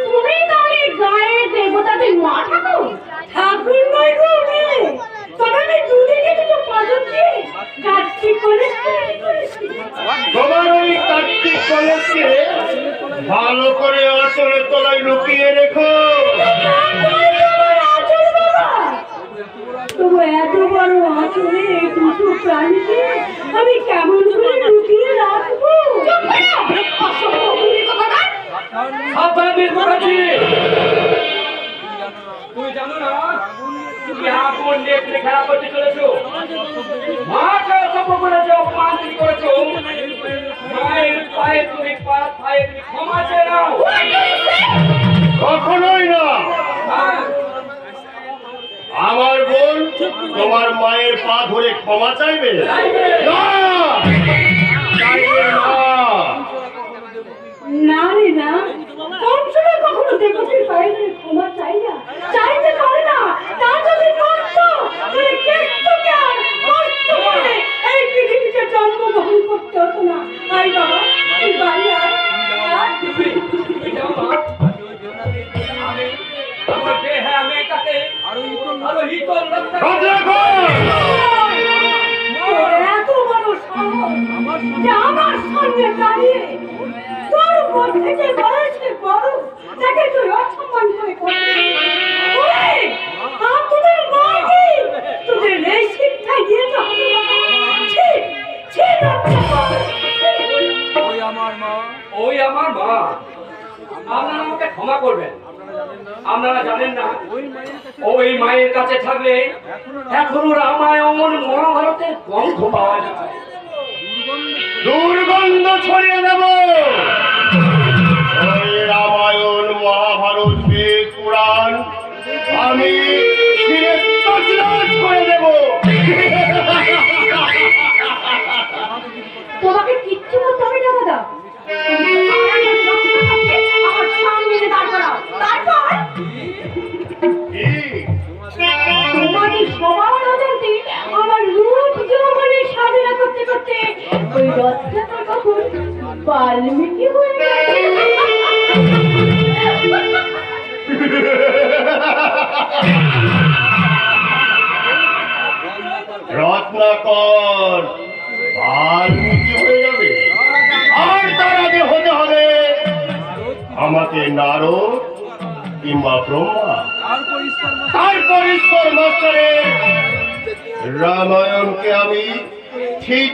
তুমি তাহলে গায়ের দেবতাদের মা ঠাকুর ঠাকুর নয় গো তবে আমি দুদিকে দুটো পালন দিয়ে কার্তিক করে তোমার ওই কার্তিক কলেজকে ভালো করে আসলে তলায় লুকিয়ে রেখো। তবু এত বড় আচরে দুটো প্রাণীকে আমি কেমন করে লুকিয়ে রাখবো সাবধানে মুখার্জি, তুমি জানো না তুমি আগুন নিয়ে খেলা করতে চলেছো। মাকে অসভ্য করেছো, অপমান তুমি করেছো। মায়ের পায়ে তুমি ক্ষমা চেয়ে নাও। কখনোই না। হ্যাঁ? আমার বোন তোমার মায়ের পা ধরে ক্ষমা চাইবে না। চাইবে না। না রে না কোন সময় কখনো দেবতার পায়ে ধরে ক্ষমা চাই না চাইতে পারে না তা যদি করতো তাহলে কেষ্টকে আর কষ্ট করে এই পৃথিবীতে জন্মগ্রহণ করতে হতো না আই বাবা তুই বাড়ি আয় তুমি যাও মা। আমি আমার দেহে আমি এটাকে আরো হিতল রাখতে সোজা কর। তোর এত বড় সাহস যে আমার সামনে দাঁড়িয়ে তোর উপর থেকে বয়সে বড় তাকে তুই অসম্মান করে করছিস আর তোদের মাকে তোদের এই শিক্ষায় দিয়েছে ওই আমার মা ওই আমার মা। আপনারা আমাকে ক্ষমা করবেন। আপনারা জানেন না ওই মায়ের কাছে থাকলে এখনো রামায়ণ মহাভারতের গন্ধ পাওয়া যায়। দুর্গন্ধ ছড়িয়ে দেব। ওই রামায়ণ মহাভারত বেদ পুরাণ আমি ছিঁড়ে তছনছ করে দেব। তোমাকে কিচ্ছু বলতে হবে না দাদা রত্নাকর বাল্মীকি হয়ে যাবে, আর তার আগে হতে হবে আমাকে নারদ কিংবা ব্রহ্মা, তারপর ঈশ্বর মাস্টারের রামায়ণকে আমি ঠিক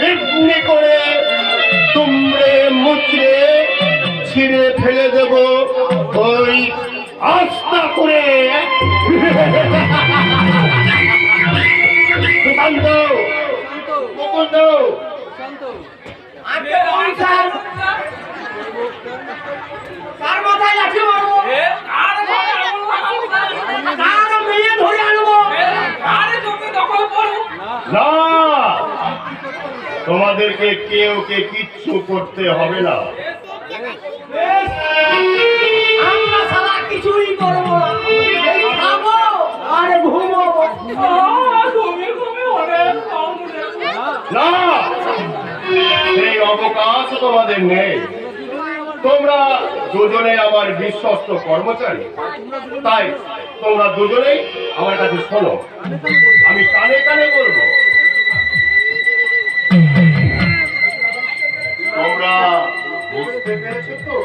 এমনি করে তুমড়ে মুচড়ে ছিঁড়ে ফেলে দেব ওই আস্থা করে। সুকান্ত, মুকুন্দ, কার মাথায় লাঠি মারবো? কার মেয়ে ধরে আনবো? না, তোমাদেরকে কেউকে কিচ্ছু করতে হবে না। আমরা সারা কিছুই করবো না, এই খাবো আর ঘুমোবো। না, সেই অবকাশ তোমাদের নেই। তোমরা দুজনে আমার বিশ্বস্ত কর্মচারী, তাই তোমরা দুজনেই আমার কাছে শোনো, আমি কানে কানে বলবো। তোমরা বুঝতে পেরেছো তো?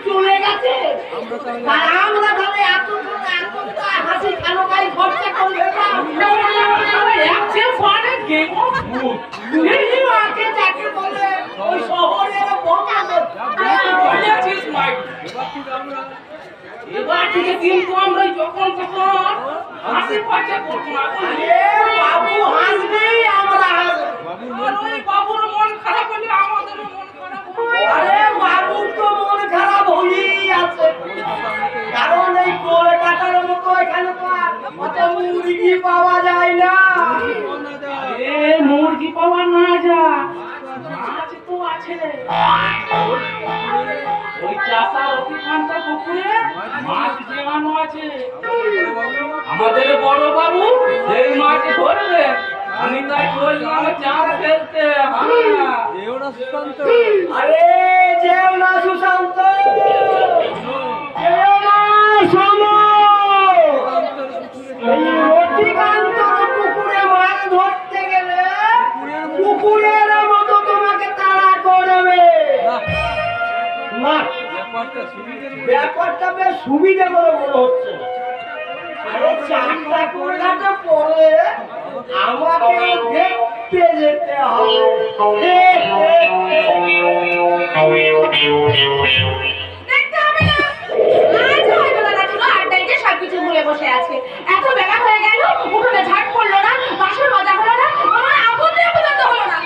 চলে গেছে। আর আমরা তাহলে এত হাসি খানোকাই খরচা করবে না। মাকে যাকে বলে ওই শহরের বোমা। এবার থেকে কিন্তু আমরা যখন তখন হাসি খরচা করবো না। বাবু হাসবে, আমরা হাসবো। বাবুর মন খারাপ হলে আমাদেরও মন খারাপ হবে। আরে বাবুর তো মন খারাপ হয়েই আছে, কারণ এই কলকাতার মতো এখানে তো আর অত মুরগি পাওয়া যায় না। মুরগি পাওয়া না যায়, মাছ তো আছে। ওই চাষার অতিখানটা পুকুরে মাছ জমানো আছে। আমাদের বড় বাবু সেই মাছ ধরবে, আমি তাই বললাম চাষ ফেলতে। আরে যেও না সুশান্ত, যেও না, শোনো। এই অতিকান্তর পুকুরে মাছ ধরতে গেলে পুকুরের মতো তোমাকে তাড়া করবে না। ব্যাপারটা বেশ সুবিধা বলে মনে হচ্ছে। আরে চারটা কোলাটা পড়ে আমাকে দেখতে যেতে হবে। দেখতে হবে না, আজ হয়তো দাদা ছিল আড্ডাইতে সবকিছু ভুলে বসে আছে। এত বেলা হয়ে গেল, উঠোনে ঝাড় পড়লো না, বাসন মাজা হলো না, আমার আগুন দিয়ে পর্যন্ত হলো না।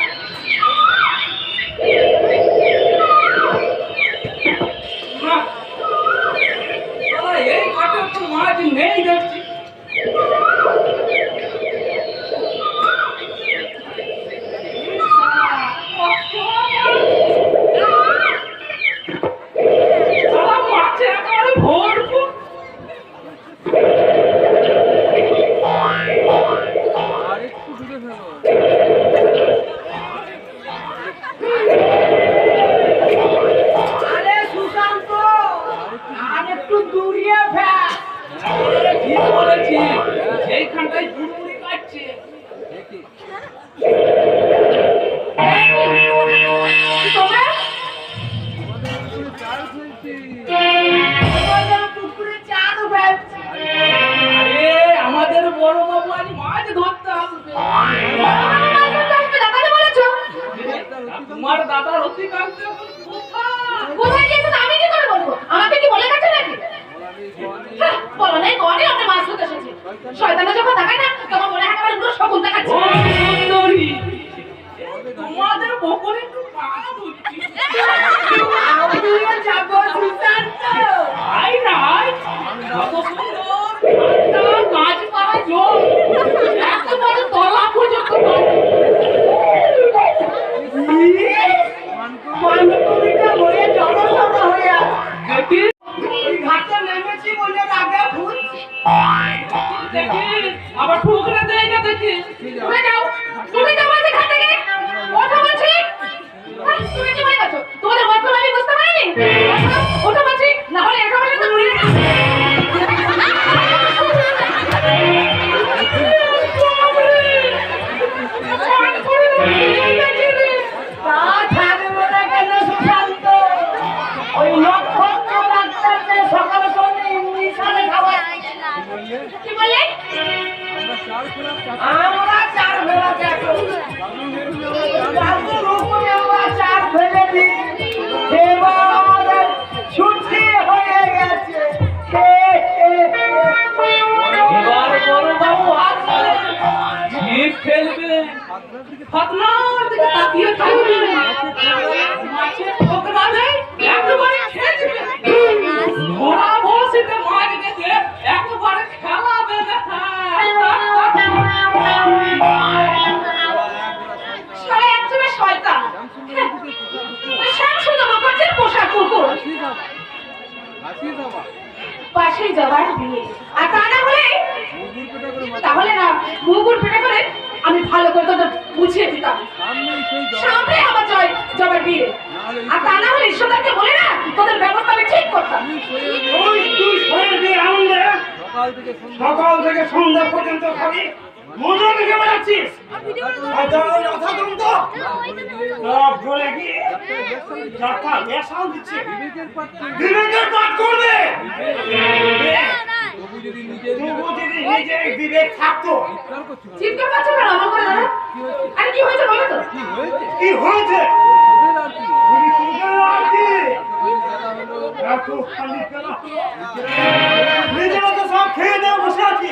এই কাটা তো মাছ নেই দেখছি। মাছে একেবারে ভরপুর। আরে সুশান্ত, আর একটু দূরিয়ে ফেল। ঠিক বলেছি, সেইখানটায় বুড়বুড়ি কাটছে। পুকুরে চার ফেলছি। আরে আমাদের বড় বাবু আজ মাছ ধরতে আসবে। দাদাকে বলেছো? তোমার দাদা রতিকান্ত কোথায় গিয়েছেন আমি কি করে বলবো? আমাকে কি বলে গেছে নাকি? বলো নাই গনে আমরা মাছ ধরতে এসেছি। শয়তানে যখন দেখায় না তখন মনে হয় আমার পুরো শকুন দেখাচ্ছে। ও সুন্দরী, তোমাদের বকরে একটু পা ধরছি। আমিও যাবো সুশান্ত। আই না, কত সুন্দর কাজ করা জোর, একেবারে তলা পর্যন্ত। মানকুড়িটা ফতনার দিকে তাকিয়ে থাকবে মাছের ঠোকরা নেই একেবারে খেয়ে দিবে ঘোড়া বসিতে মাছ দেখে একেবারে খেলাবে সারা একজনে শয়তান শামসুল মুখার্জির পোষা কুকুর পাশেই যাবার বিয়ে আর তা না হলে তাহলে না মুগুর পেটে করে আমি ভালো করে তোদের বুঝিয়ে দিতাম সামনে আমার জবার বিয়ে আর তা না হলে ঈশ্বরকে বলে না তোদের ব্যবস্থা আমি ঠিক করতাম তুই শরীর দিয়ে আনন্দে সকাল থেকে সন্ধ্যা পর্যন্ত খালি মজা দেখে বেড়াচ্ছিস সব ভুলে গিয়ে যাত্রা বেসাল দিচ্ছে বিবেকের পাঠ করবে তবু যদি নিজে বিবেক থাকতো চিৎকার করছো কেন আমার করে দাদা আরে কি হয়েছে বলো তো কি হয়েছে নিজেরা তো সব খেয়ে দেওয়া বসে আছি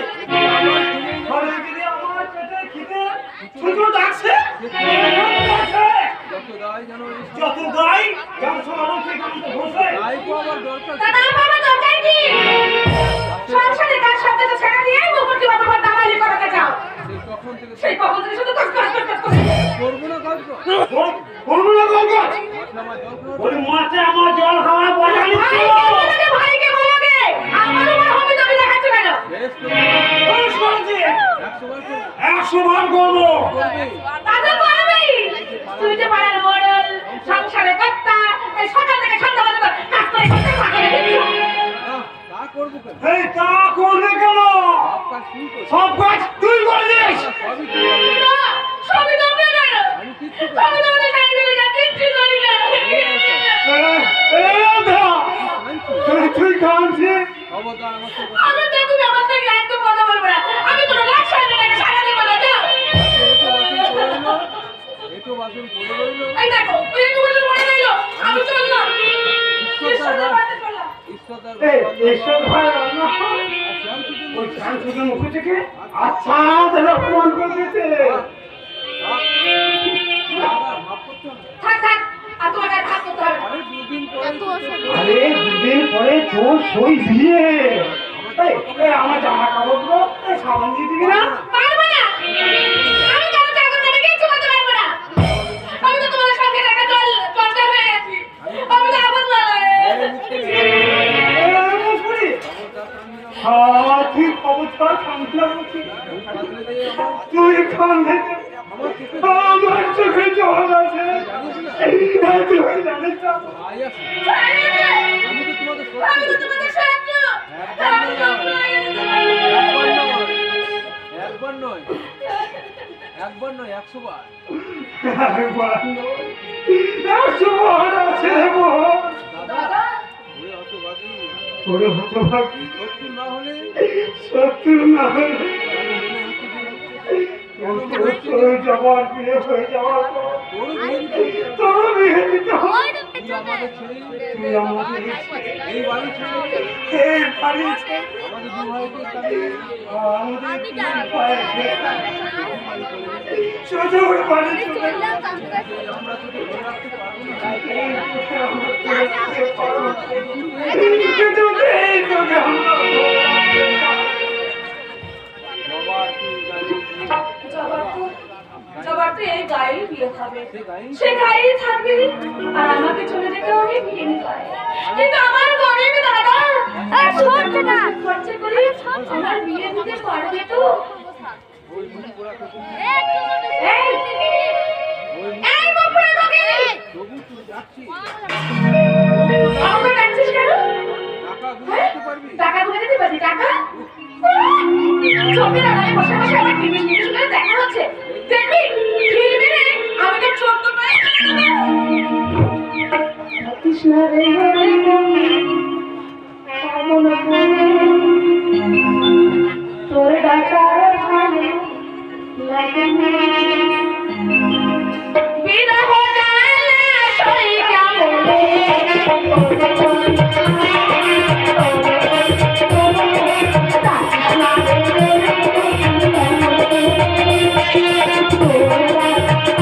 ঘরে যদি আমার পেটে খিদে শুধু ডাকছে যত দায় যেন সমারোহ থেকে বসে দাদা বাবা দরকার কি সংসারে কাজ শব্দ তো ছেড়ে দিয়ে মুকুটকে বাবা দামালি করাতে চাও সেই কখন থেকে শুধু কাজ করবো না গল্প ওই মাঠে আমার জল খাওয়া বজানি ভাইকে বলোগে আমার উপর হবে তুমি দেখাচ্ছ কেন 100 বার করবো দাদা বলবি তুই যে পাড়ার মডেল সংসারে কর্তা এই সকাল থেকে সন্ধ্যা পর্যন্ত কাজ করে পাগল হয়ে এই তা করবে কেন সব কাজ তুই করে দিস না সবই তো আমি না সবই তো আমাদের সাইকেলে না কিচ্ছু করি না তুই কাঁদছিস আমি তো তুমি আমার থেকে একদম কথা বলবো না আমি কোনো লাখ সামনে রেখে সারা দিব না যাও এই দেখো ওই একটু বলে পড়ে গেল আমি চললাম ঈশ্বর ভাই ওই শামসুদের মুখ থেকে আচ্ছা তাহলে অপমান করে দিতে থাক থাক আর তোমাকে আর থাক করতে হবে আরে দুদিন পরে তোর সই বিয়ে আমার জামা কাপড়গুলো সাবান দিয়ে দিবি না পারবো না আমি কেন চাকর দেবে কিছু করতে পারবো না আমি তো তোমাদের সঙ্গে দেখা জল হয়ে গেছি আমি তো আবার তুই অবস্থার খামলা তুই খান আমার চোখে জল আছে তুই জানিস না? আমি তো তোমাদের সাহায্য একবার নয় 100 বার দাদা ওরে হতভাগী সত্যি না হলে যাওয়ার বিয়ে হয়ে যাওয়ার পর তোর বিয়ে দিতে হয় তুই আমাদের এই বাড়ি ছেড়ে এই বাড়ি আমাদের দু ভাইকে তাড়িয়ে আমাদের পায়ে সোজা ওই বাড়ি চলে আমরা তোকে ধরে রাখতে পারবো না জবার তো এই গায়ে বিয়ে খাবে সে গায়ে থাকবে আর আমাকে চলে যেতে হবে বিয়ে নিতে কিন্তু আমার গরিব দাদা খরচা না খরচা করে আমার বিয়ে দিতে পারবে তো এই বাপুরা লোকে আমাকে ডাকছিস কেন টাকা গুলো দিতে পারবি টাকা চোখের আড়ালে বসে বসে আমার টিভি করে দেখা হচ্ছে দেখবি ফিরবি রে আমাকে চোখ তো নয় কৃষ্ণরে তোর ডাকার ভালো লাগে বিরহ জানা সই কেমন Oh,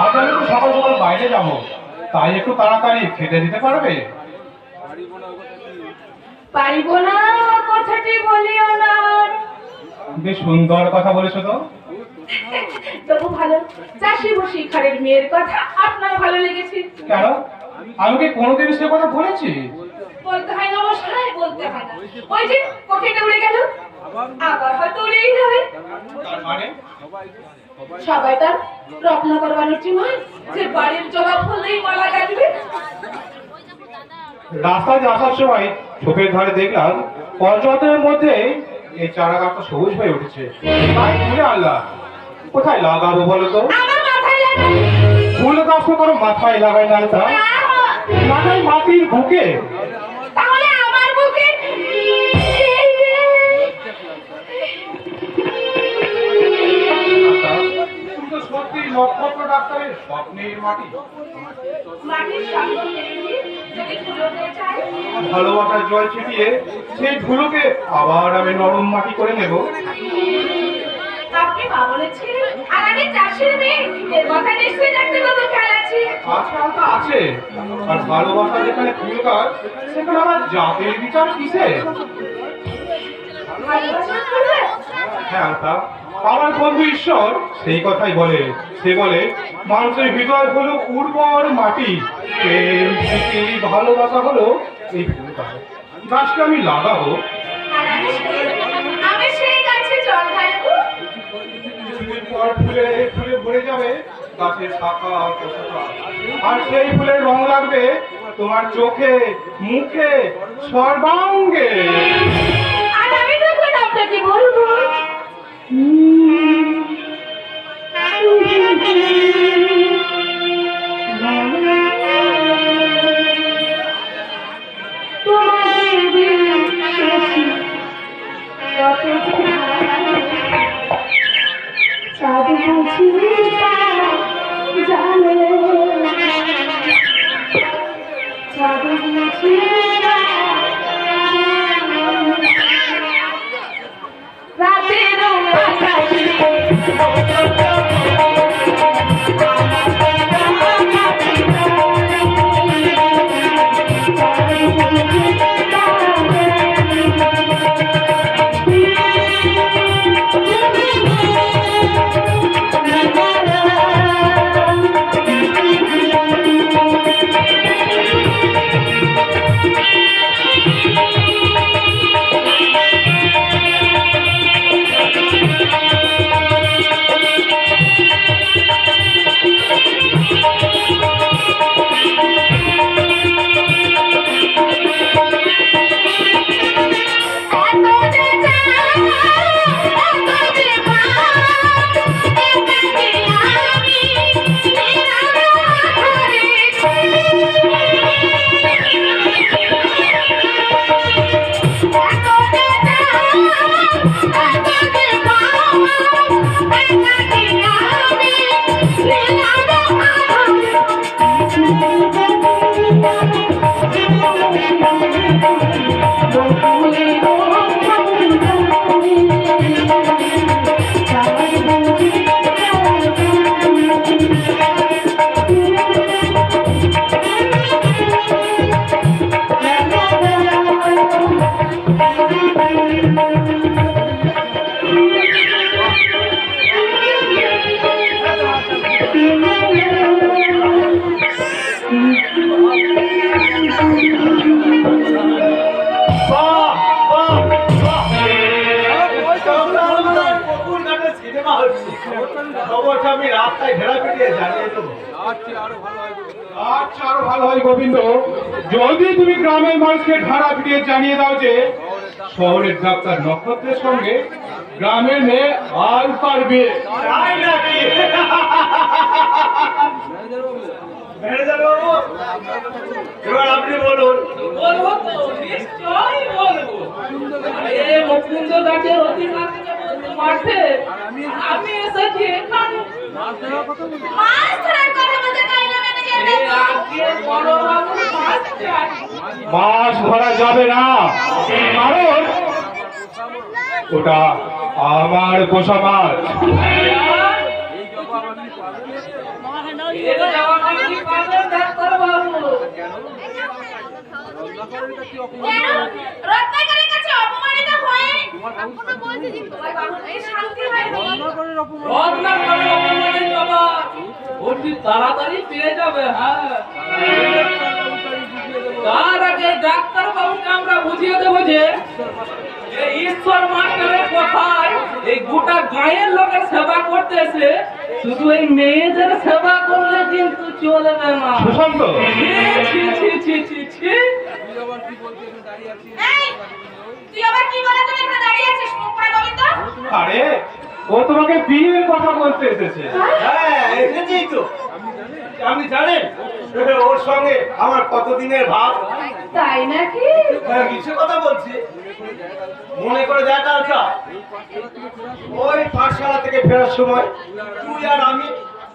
আজ আমি তো সকাল সকাল বাইরে যাবো, তাই একটু তাড়াতাড়ি খেতে দিতে পারবে? পারিব না কথাটি বলিও না। বেশ সুন্দর কথা বলেছো তো। তবু ভালো, চাষি বসি ঘরের মেয়ের কথা আপনার ভালো লেগেছে। কেন, আমি কি কোনোদিন সে কথা বলেছি? বলতে হয় না মশাই, বলতে হয় না। ওই যে কোকিলটা উড়ে গেল, আবার হয়তো উড়েই যাবে। তার মানে সবাই তার রত্ন করবানোর নয় যে বাড়ির জবা ফুলেই মালা গাঁথবে। রাস্তায় আসার সময় চোখের ধারে দেখলাম পর্যটনের মধ্যে এই চারা গাছটা সবুজ হয়ে উঠেছে, তাই তুলে আনলাম। কোথায় লাগাবো বলো তো? আমার মাথায় লাগবে। ফুল গাছ তো কারো মাথায় লাগাই না, তা লাগাই মাটির বুকে। তাহলে আমার বুকে এই যে তুমি তো সত্যি নক্ষত্র ডাক্তারের স্বপ্নের মাটি। মাটির সঙ্গে মিলিয়ে যদি ফুলো হয়ে যায়, ভালোবাসার জল ছিটিয়ে সেই ধুলোকে আবার আমি নরম মাটি করে নেব। আপনি মা বলেছিলেন আর আমি চাষির মেয়ে, এর কথা নিশ্চয়ই রাখতে কত খেয়াল আছে। আজকাল তো আছে, আর ভালোবাসা যেখানে ফুল গাছ সেখানে আমার জাতের বিচার কিসে? ভালোবাসা করবে? হ্যাঁ তা আমার বন্ধু ঈশ্বর সেই কথাই বলে। সে বলে মানুষের হৃদয় হলো উর্বর মাটি, প্রেম প্রীতি ভালোবাসা হলো এই ফুল গাছ। গাছকে আমি লাগাবো, আর আমি সেই গাছে জল ঢালবো। কিছুদিন পর ফুলে ফুলে ভরে যাবে গাছের শাখা প্রশাখা, আর সেই ফুলের রং লাগবে তোমার চোখে মুখে সর্বাঙ্গে। আর আমি তখন আপনাকে বলবো তোমাদের বিশ্বাসী কত চাঁদ বুঝি জানে, চাঁদ বুঝি রাতের আকাশে আমি রাস্তায় ভেড়া পিটিয়ে জানিয়ে দেবো। আচ্ছা আরো ভালো হয় গোবিন্দ, যদি তুমি গ্রামের মানুষকে ঢাড়া পিটিয়ে জানিয়ে দাও যে শহরের ডাক্তার নক্ষত্রের সঙ্গে গ্রামের মেয়ে আল পারবে। তাই নাকি? এবার আপনি বলুন। বলবো তো, নিশ্চয়ই বলবো। আরে মুকুন্দ গাছের অধিকার থেকে বলতে মাঠে আমি এসেছি এখানে মাছ ধরার কথা বলতে চাই না ম্যানেজার এই আগে বড় বাবু মাছ চাই। মাছ ধরা যাবে না, কারণ ওটা আমার পোষা মাছ। এর যাওয়া কি পাবে ডাক্তার বাবু? কেন রত্নাকরের কাছে অপমানিত হয়ে তোমার বাবু এই শান্তি হয় রত্নাকরের অপমানিত বাবা অতি তাড়াতাড়ি পেয়ে যাবে। হ্যাঁ, তার আগে ডাক্তার বাবুকে আমরা বুঝিয়ে দেবো যে এই ঈশ্বর মাস্টারের কথায় এই গোটা গায়ের লোকের সেবা করতেছে, শুধু এই মেয়েদের সেবা করলে কিন্তু চলবে না। সুশান্ত, ছি, ছি, ছি, ছি, ছি। এই তুই আবার কি বলে তুমি এখানে দাঁড়িয়ে আছিস মুখ পড়া গোবিন্দ? আরে ও তোমাকে বিয়ের কথা বলতে এসেছে। হ্যাঁ এসেছেই তো। আপনি জানেন ওর সঙ্গে আমার কতদিনের ভাব? তাই নাকি? কিছু কথা বলছি, মনে করে দেখ আলকা, ওই পাঠশালা থেকে ফেরার সময় তুই আর আমি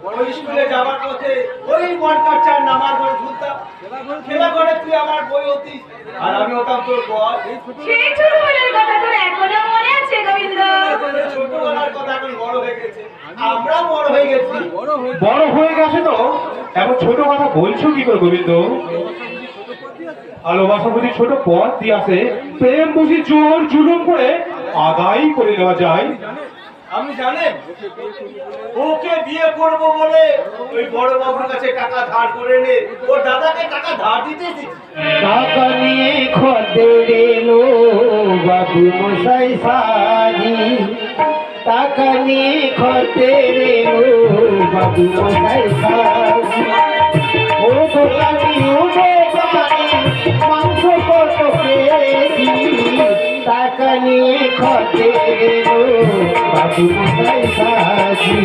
ওই স্কুলে যাবার পথে ওই বনকার নামার ধরে ঝুলতাম, খেলা করে তুই আমার বই হতিস আর আমি হতাম তোর বল। সেই ছোটবেলার কথা তোর এখনো মনে আছে গোবিন্দ? ছোটবেলার কথা এখন বড় হয়ে গেছে, আমরা বড় হয়ে গেছি। বড় হয়ে গেছে তো এখন ছোট কথা বলছো কি করে গোবিন্দ? ভালোবাসা বুঝি ছোট পথ দিয়ে আসে, প্রেম বুঝি জোর জুলুম করে আদায় করে নেওয়া যায়। আমি জানেন ওকে বিয়ে করব বলে ওই বড় বাবুর কাছে টাকা ধার করে নে, ওর দাদাকে টাকা ধার দিতে এসেছি। টাকা নিয়ে খদ্দের এলো বাবু মশাই সাজি, টাকা নিয়ে খদ্দের এলো বাবু মশাই সাজি। ও দোকানি ও দোকানি মাংস কত কেজি, টাকা নিয়ে খদ্দের এলো বাবু মশাই সাজি।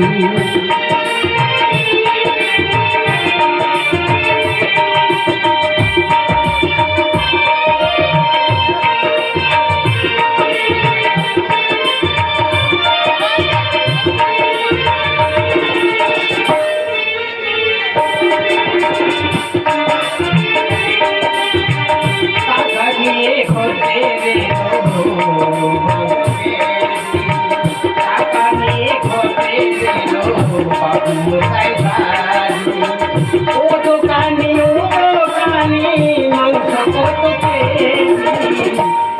টাকা নিয়ে খদ্দের এলো, টাকা নিয়ে খদ্দের এলো বাবু মশাই সাজি। ও দোকানি মাংস কত কেজি,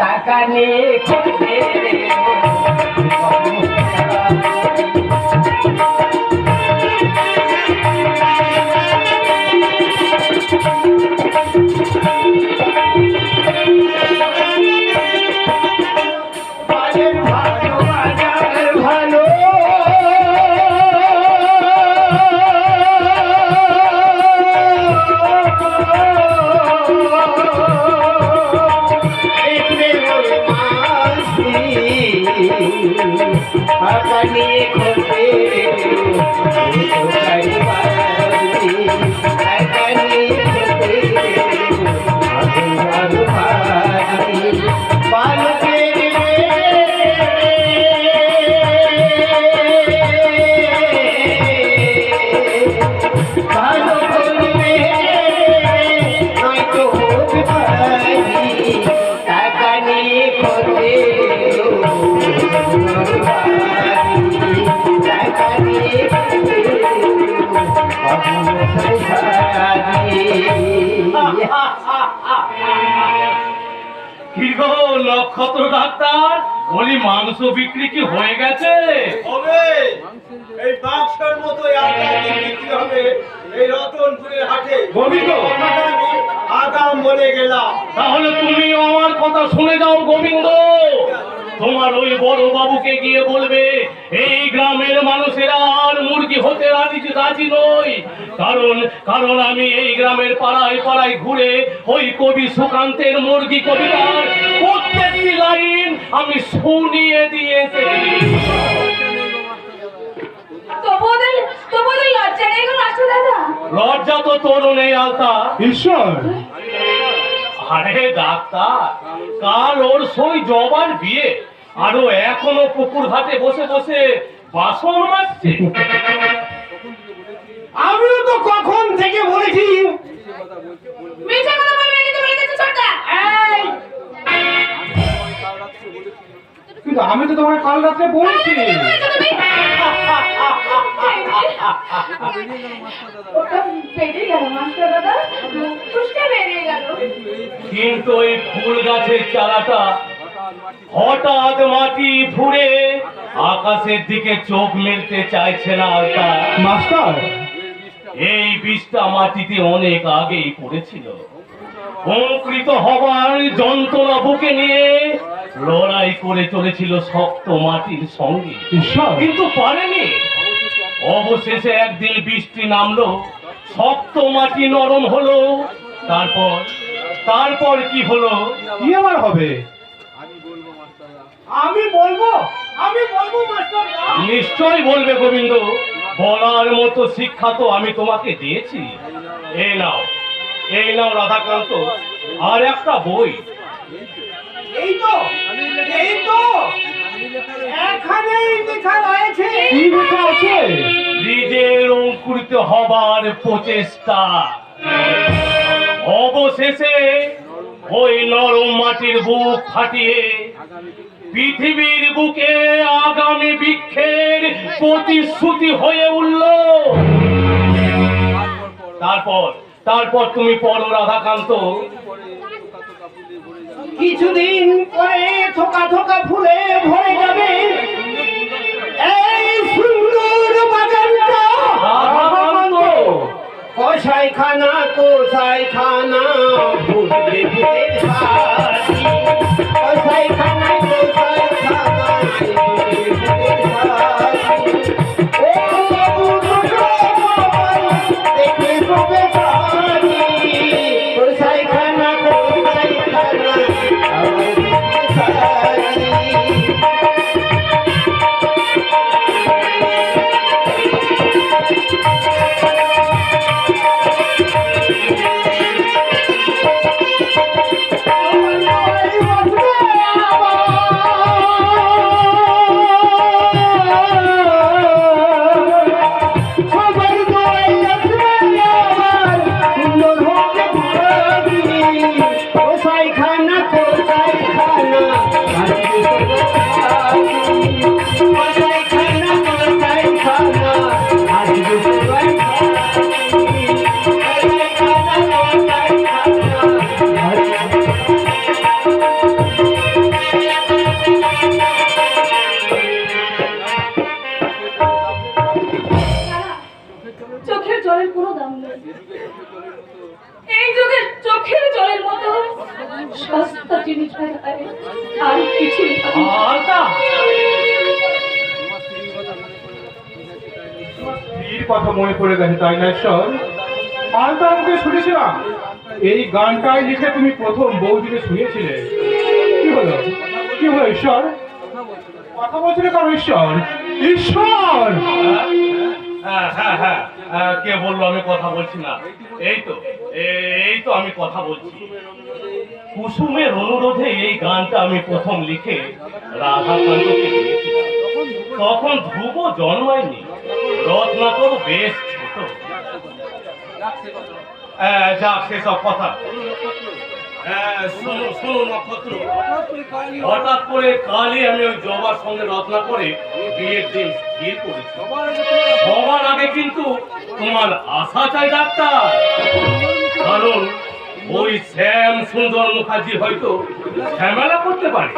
টাকা নিয়ে খদ্দের এলো বাবু মশাই সাজি। বাজার ভালো বাজার ভালো, দেখলে ওই মাসি টাকা নিয়ে খোঁজে টাকা নিয়ে খোঁজে বালকের ভালো করবে নয়তো হোক ভাই, টাকা নিয়ে খোঁজে টাকা নিয়ে খোঁজে বাবু মশাই সাজি। কি গো নক্ষত্র ডাক্তার, বলি মাংস বিক্রি কি হয়ে গেছে? হবে এই বাক্সের মতো বিক্রি হবে এই রতনপুরের হাটে। গোবিন্দ, আগাম বলে গেলাম। তাহলে তুমি আমার কথা শুনে যাও গোবিন্দ, তোমার ওই বড় বাবুকে গিয়ে বলবে এই গ্রামের মানুষেরা আর মুরগি হতে রাজি নয়, কারণ আমি এই গ্রামের পাড়ায় পাড়ায় ঘুরে ওই কবি সুকান্তের মুরগি কবিতার প্রত্যেকটি লাইন আমি শুনিয়ে দিয়েছি। তোমাদের লজ্জা নেই গো মাস্টার দাদা? লজ্জা তো তোর নেই আলতা। ঈশ্বর, আরে ডাক্তার, কাল ওর সই জবার বিয়ে, আরো এখনো পুকুর ঘাটে বসে বসে বাসন মাজছে। আমিও তো কখন থেকে বলেছি। মিথ্যা কথা বলবে কিন্তু বলে দিচ্ছি ছোটদা। এই কিন্তু আমি তো তোমাকে কাল রাত্রে বলছি। তুমি ওটা বেরিয়ে গেল মাস্টার দাদা, ফুসকে বেরিয়ে গেল। কিন্তু ওই ফুল গাছের চারাটা হঠাৎ মাটি ফুঁড়ে আকাশের দিকে চোখ মেলতে চাইছে না। আলতা মাস্টার, এই বীজটা মাটিতে অনেক আগেই পড়েছিল। অঙ্কুরিত হবার যন্ত্রণা বুকে নিয়ে লড়াই করে চলেছিল শক্ত মাটির সঙ্গে, ঈশ্বর, কিন্তু পারেনি। অবশেষে একদিন বৃষ্টি নামলো, শক্ত মাটি নরম হলো। তারপর কি হলো? কি আমার হবে? আমি বলবো মাস্টার। নিশ্চয় বলবে গোবিন্দ, বলার মতো শিক্ষা তো আমি তোমাকে দিয়েছি। এই নাও রাধাকান্ত, আর একটা বই। এই তো এখানেই লেখা রয়েছে। কি লেখা আছে? বীজের অঙ্কুরিত হবার প্রচেষ্টা। অবশেষে ওই নরম মাটির বুক ফাটিয়ে পৃথিবীর বুকে আগামী বৃক্ষের প্রতিশ্রুতি হয়ে উঠল। তারপর তুমি পড়ো রাধাকান্ত। কিছুদিন পরে থোকা থোকা ফুলে ভরে যাবে এই সুন্দর বাগানটা। রাধাকান্ত, কোসাইখানা ফুটবে ফুলের সাথী। কোসাইখানা ও বাবু দেখে সবে সাথী। কোসাইখানা আমার সাথী। চোখের জলের কোনো দাম নেই। এই যুগে চোখের জলের মতো সস্তা জিনিস আর কিছু নেই। আলতা, স্ত্রীর কথা মনে পড়ে গেছে, তাই না ঈশ্বর? আলতা আমাকে শুনেছিলাম এই গানটাই লিখে তুমি প্রথম বৌদিকে শুনিয়েছিলে। কি হলো ঈশ্বর? কথা বলছিলে কারো? ঈশ্বর, হ্যাঁ, কে বললো আমি কথা বলছি না? এই তো আমি কথা বলছি। কুসুমের অনুরোধে এই গানটা আমি প্রথম লিখে রাধাকান্তকে দিয়েছিলাম। তখন ধ্রুব জন্মায়নি, রত্নাকর বেশ ছোট। যাক সেসব কথা। শোনো নক্ষত্র, হঠাৎ করে কালই আমি ওই জবার সঙ্গে রত্না করে বিয়ের দিন স্থির করেছি। সবার আগে কিন্তু তোমার আশা চাই ডাক্তার, কারণ ওই শ্যাম সুন্দর মুখার্জি হয়তো ঝামেলা করতে পারে।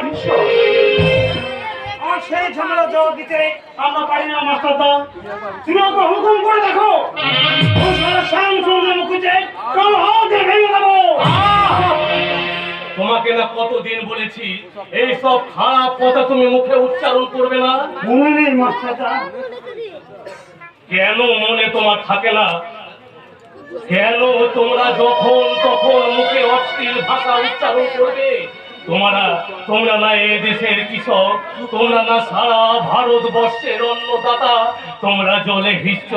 আর সেই ঝামেলা জবাব দিতে আমরা পারি না মাস্টারদা। তুমি আমাকে হুকুম করে দেখো, ওই সারা শ্যাম সুন্দর মুখে কাল হাতে ভেঙে দেবো। তোমাকে না কতদিন বলেছি এই সব খারাপ কথা তুমি মুখে উচ্চারণ করবে না। মনে নেই মাস্টারদা? কেন মনে তোমার থাকে না? কেন তোমরা যখন তখন মুখে অশ্লীল ভাষা উচ্চারণ করবে? তোমরা না এ দেশের কৃষক, তোমরা না সারা ভারতবর্ষের অন্নদাতা। তোমরা জলে ভিজছ,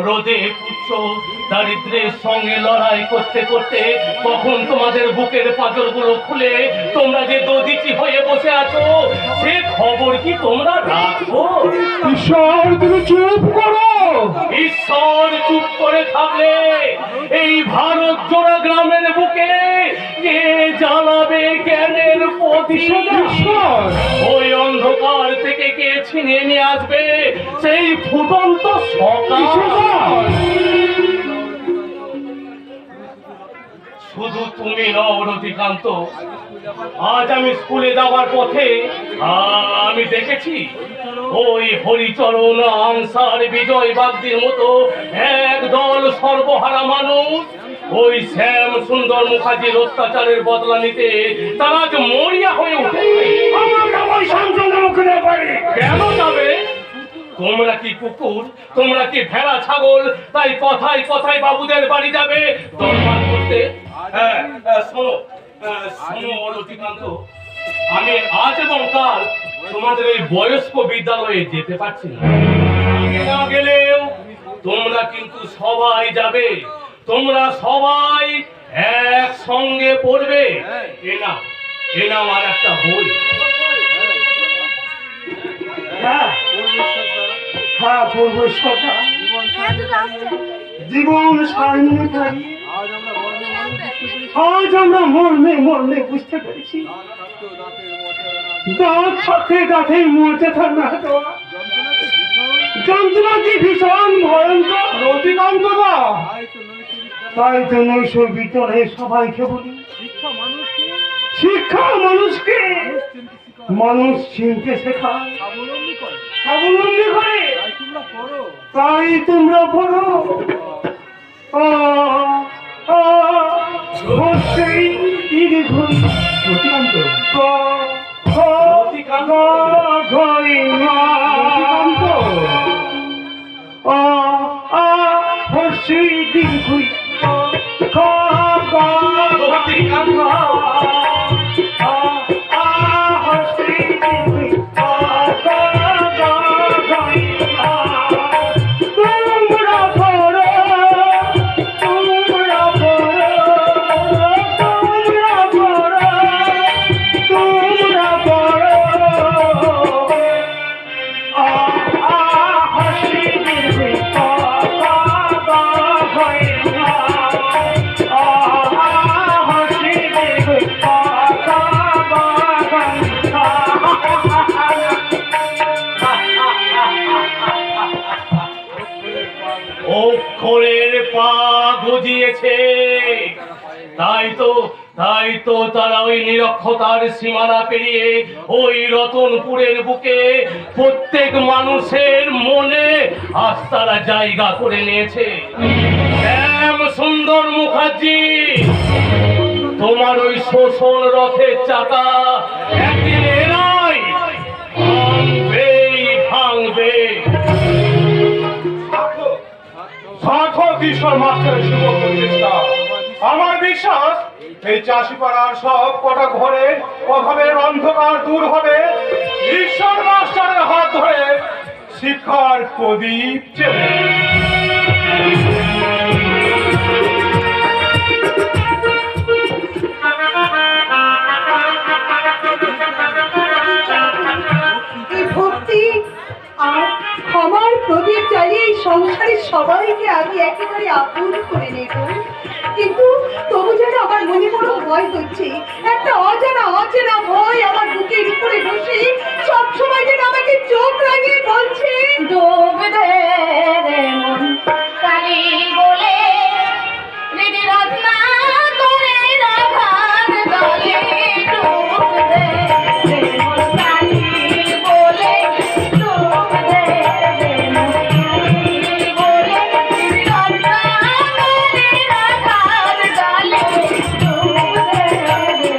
রোদে পুচ্ছ, দারিদ্রের সঙ্গে লড়াই করতে করতে কখন তোমাদের বুকের পাঁজরগুলো খুলে তোমরা যে দদিচি হয়ে বসে আছো, সে খবর কি তোমরা রাখো? ঈশ্বর, তুমি চুপ করো। ঈশ্বর চুপ করে থাকলে এই ভারত জোড়া গ্রামের বুকে কে জ্বালাবে জ্ঞানের প্রদীপ? ঈশ্বর, ওই অন্ধকার অন্ধকার থেকে কে ছিনিয়ে নিয়ে আসবে সেই ফুটন্ত সকাল। শুধু তুমি নও রতিকান্ত, আজ আমি স্কুলে যাওয়ার পথে আমি দেখেছি ওই হরিচরণ, আনসার, বিজয় বাগদির মতো একদল সর্বহারা মানুষ ওই শ্যাম সুন্দর মুখার্জির অত্যাচারের বদলা নিতে তারা আজ মরিয়া হয়ে উঠে। কেন যাবে? তোমরা কি কুকুর, তোমরা কি ভেড়া ছাগল, তাই কথায় কথায় বাবুদের বাড়ি যাবে দরবার করতে? শোনো শোনো রতিকান্ত, আমি আজ এবং কাল তোমাদের এই বয়স্ক বিদ্যালয়ে যেতে পারছি না। আমি না গেলেও তোমরা কিন্তু সবাই যাবে, তোমরা সবাই একসঙ্গে পড়বে। এ নাও আর একটা বই। হ্যাঁ পূর্ব সদা জীবন সারণী আজ আমরা মর্মে মর্মে বুঝতে পেরেছি। দাঁত সাথে দাঁতে মরতে থাকা যন্ত্রণাটি ভীষণ ভয়ঙ্কর। রতিকান্ত দা, তাই তো নৈশ বিতরে সবাইকে বলি, শিক্ষা মানুষকে মানুষ চিনতে শেখায়, স্বাবলম্বী করে। তাই তোমরা পড়ো। রতিকান্ত অক্ষরের পা গজিয়েছে, তাই তো তারা ওই নিরক্ষতার সীমানা পেরিয়ে ওই রতনপুরের বুকে প্রত্যেক মানুষের মনে আজ তারা জায়গা করে নিয়েছে। শ্যাম সুন্দর মুখার্জি, তোমার ওই শোষণ রথের চাকা একদিন এরাই ভাঙবে। সার্থক ঈশ্বর মাস্টারের শুভ প্রচেষ্টা। আমার বিশ্বাস এই চাষি পাড়ার সব কটা ঘরে অভাবের অন্ধকার দূর হবে ঈশ্বর মাস্টারের হাত ধরে শিক্ষার প্রদীপ জ্বেলে। ভক্তি আর ক্ষমার প্রদীপ জ্বালিয়ে এই সংসারের সবাইকে আমি একেবারে আপন করে নেব। কিন্তু তবু যেন আমার মনে বড় ভয় হচ্ছে, একটা অজানা অচেনা ভয় আমার বুকের উপরে বসে সবসময় যেন আমাকে চোখ রাঙিয়ে বলছে, ডোব দে রে মন কালী বলে দিদি রত্না তোরে রাধার দলে, ডোব দে রে মন কালী বলে, ডোব দে রে মন কালী বলে দিদি রত্না তোরে রাধার দলে, ডোব দে রে।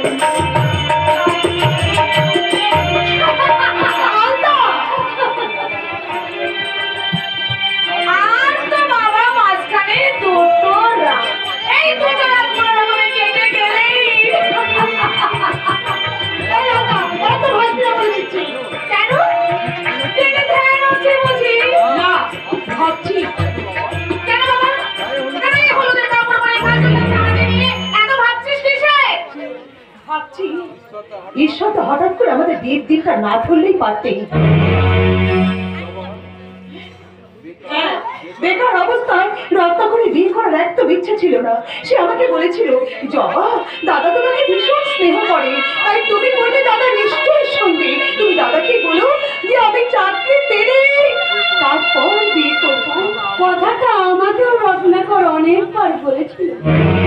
আর তো বাবা মাঝখানে দুটো রাত, এই দুটো রাত কোনোরকমে কেটে গেলেই এত ভাবনা বলেছি কেন? কেটে ধ্যান হচ্ছে বুঝি না? ভাবছি কেন বাবা? কেন এই হলুদের কাপড় পরে কাজে নিয়ে এত ভাবছিস কিসে? ভাবছি ঈশ্বর তো হঠাৎ করে আমাদের বিয়ের দিনটা না ধরলেই পারতেন। বেকার অবস্থায় রত্ন তখন এই বিয়ে করার একদম ইচ্ছা ছিল না। সে আমাকে বলেছিল, জবা দাদা তোমাকে ভীষণ স্নেহ করে, তাই তুমি বললে দাদা নিশ্চয়ই শুনবে। তুমি দাদাকে বলো যে আমি চাকরি পেলে তারপর বিয়ে করবো। কথাটা আমাকেও রত্নাকর অনেকবার বলেছিল।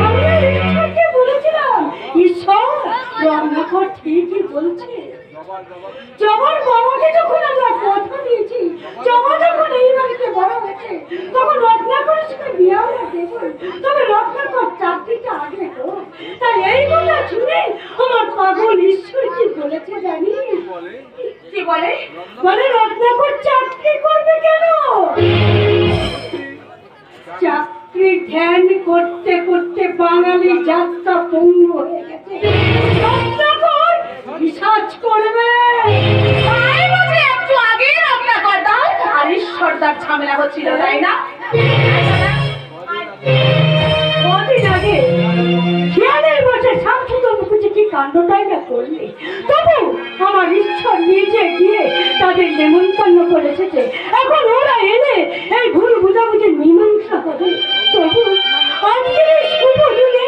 আমি ঈশ্বরকে বলেছিলাম, ঈশ্বর রত্নাকর ঠিকই বলছে। জবার বাবাকে যখন আমরা কথা দিয়েছি, জবা যখন এই বাড়িতে বড় হয়েছে, তখন রত্নাকরের সাথে বিয়ে আমরা দেবই। তবে রত্নাকর চাকরিটা আগে হোক। তাই এই কথা শুনে আমার পাগল ঈশ্বর কি বলেছে জানিস? কি বলে? বলে রত্নাকর চাকরি করবে কেন? চাকরির ধ্যান করতে করতে বাঙালি যাত্রা পূর্ণ হয়ে গেছে। রত্নাকর রিসার্চ করবে। তাই বুঝি একটু আগে রত্নাকর দার আর ঈশ্বরদার ঝামেলা হচ্ছিল, তাই না? কদিন আগে খেয়ালের বসে শামসুন্দর মুখুজি কি কাণ্ডটাই না করলে। তবু আমার ঈশ্বর নিজে গিয়ে তাদের নেমন্তন্ন করে এসেছে। এখন ওরা এলে এই ভুল বুঝাবুঝি মীমাংসা হবে। তবু আজকের এই শুভ দিনে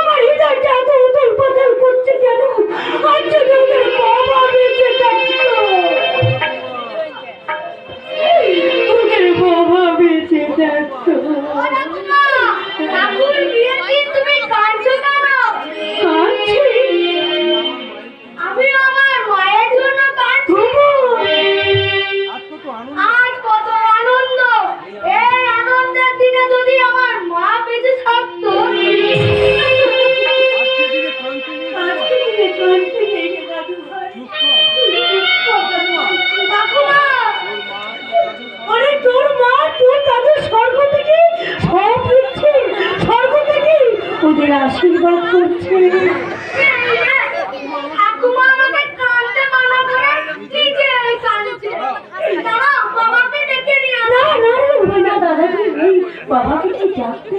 আমার হৃদয়টা এত উথল পাথল করছে কেন? আজ যদি ওদের বাবা বেঁচে থাকতো, ওদের বাবা বেঁচে থাকতো। আমি আমার মায়ের জন্য কাঁদছি। আজ কত আনন্দ! এই আনন্দের দিনে যদি আমার মা বেঁচে থাকতো। আরে তোর মা তোর তাদের স্বর্গ থেকে সব দিচ্ছে, স্বর্গ থেকে ওদের আশীর্বাদ করছে। ঠাকুমা আমাকে কাঁদতে মানা করে নিজে কাঁদছে। দাঁড়া, বাবাকে ডেকে নিয়ে আয়। না দাদা, বাবাকে কি ডাকতে?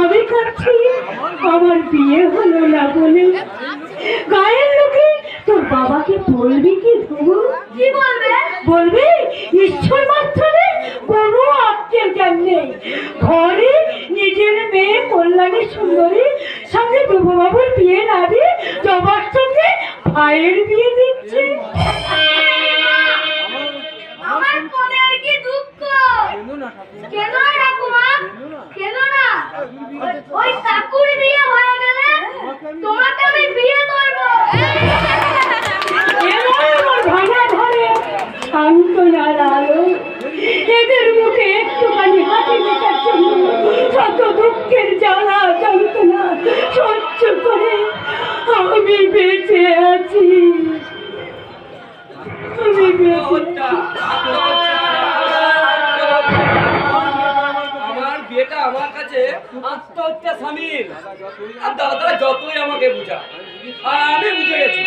আমি কাঁদছি আমার বিয়ে হলো না বলে। গায়ের লোকে তোর বাবাকে বলবি কি? ধুবু কি বলবে? বলবি ঈশ্বর মাত্রে কোনো আত্মীয় জ্ঞান নেই। ঘরে নিজের মেয়ে কল্যাণী সুন্দরী সঙ্গে ধ্রুববাবুর বিয়ে না দিয়ে জবার সঙ্গে ভাইয়ের বিয়ে দিচ্ছে। আমার মনে আর কি দুঃখ। কেন ঠাকুমা? কেন না? ওই কাকুর বিয়ে হয়ে গেলে তোমাকে আমি বিয়ে করবো। ভাঙা ধরে সান্ত্বনার আলো এদের মুখে একটুখানি হাসি দেখার জন্য শত দুঃখের জ্বালা যন্ত্রণা সহ্য করে আমি বেঁচে আছি। আমি বেঁচে আমার বিয়েটা আমার কাছে আত্মহত্যা সামিল। আর দাদা যতই আমাকে বুঝা, আমি বুঝে গেছি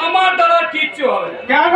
আমার দ্বারা কিচ্ছু হবে না। কেন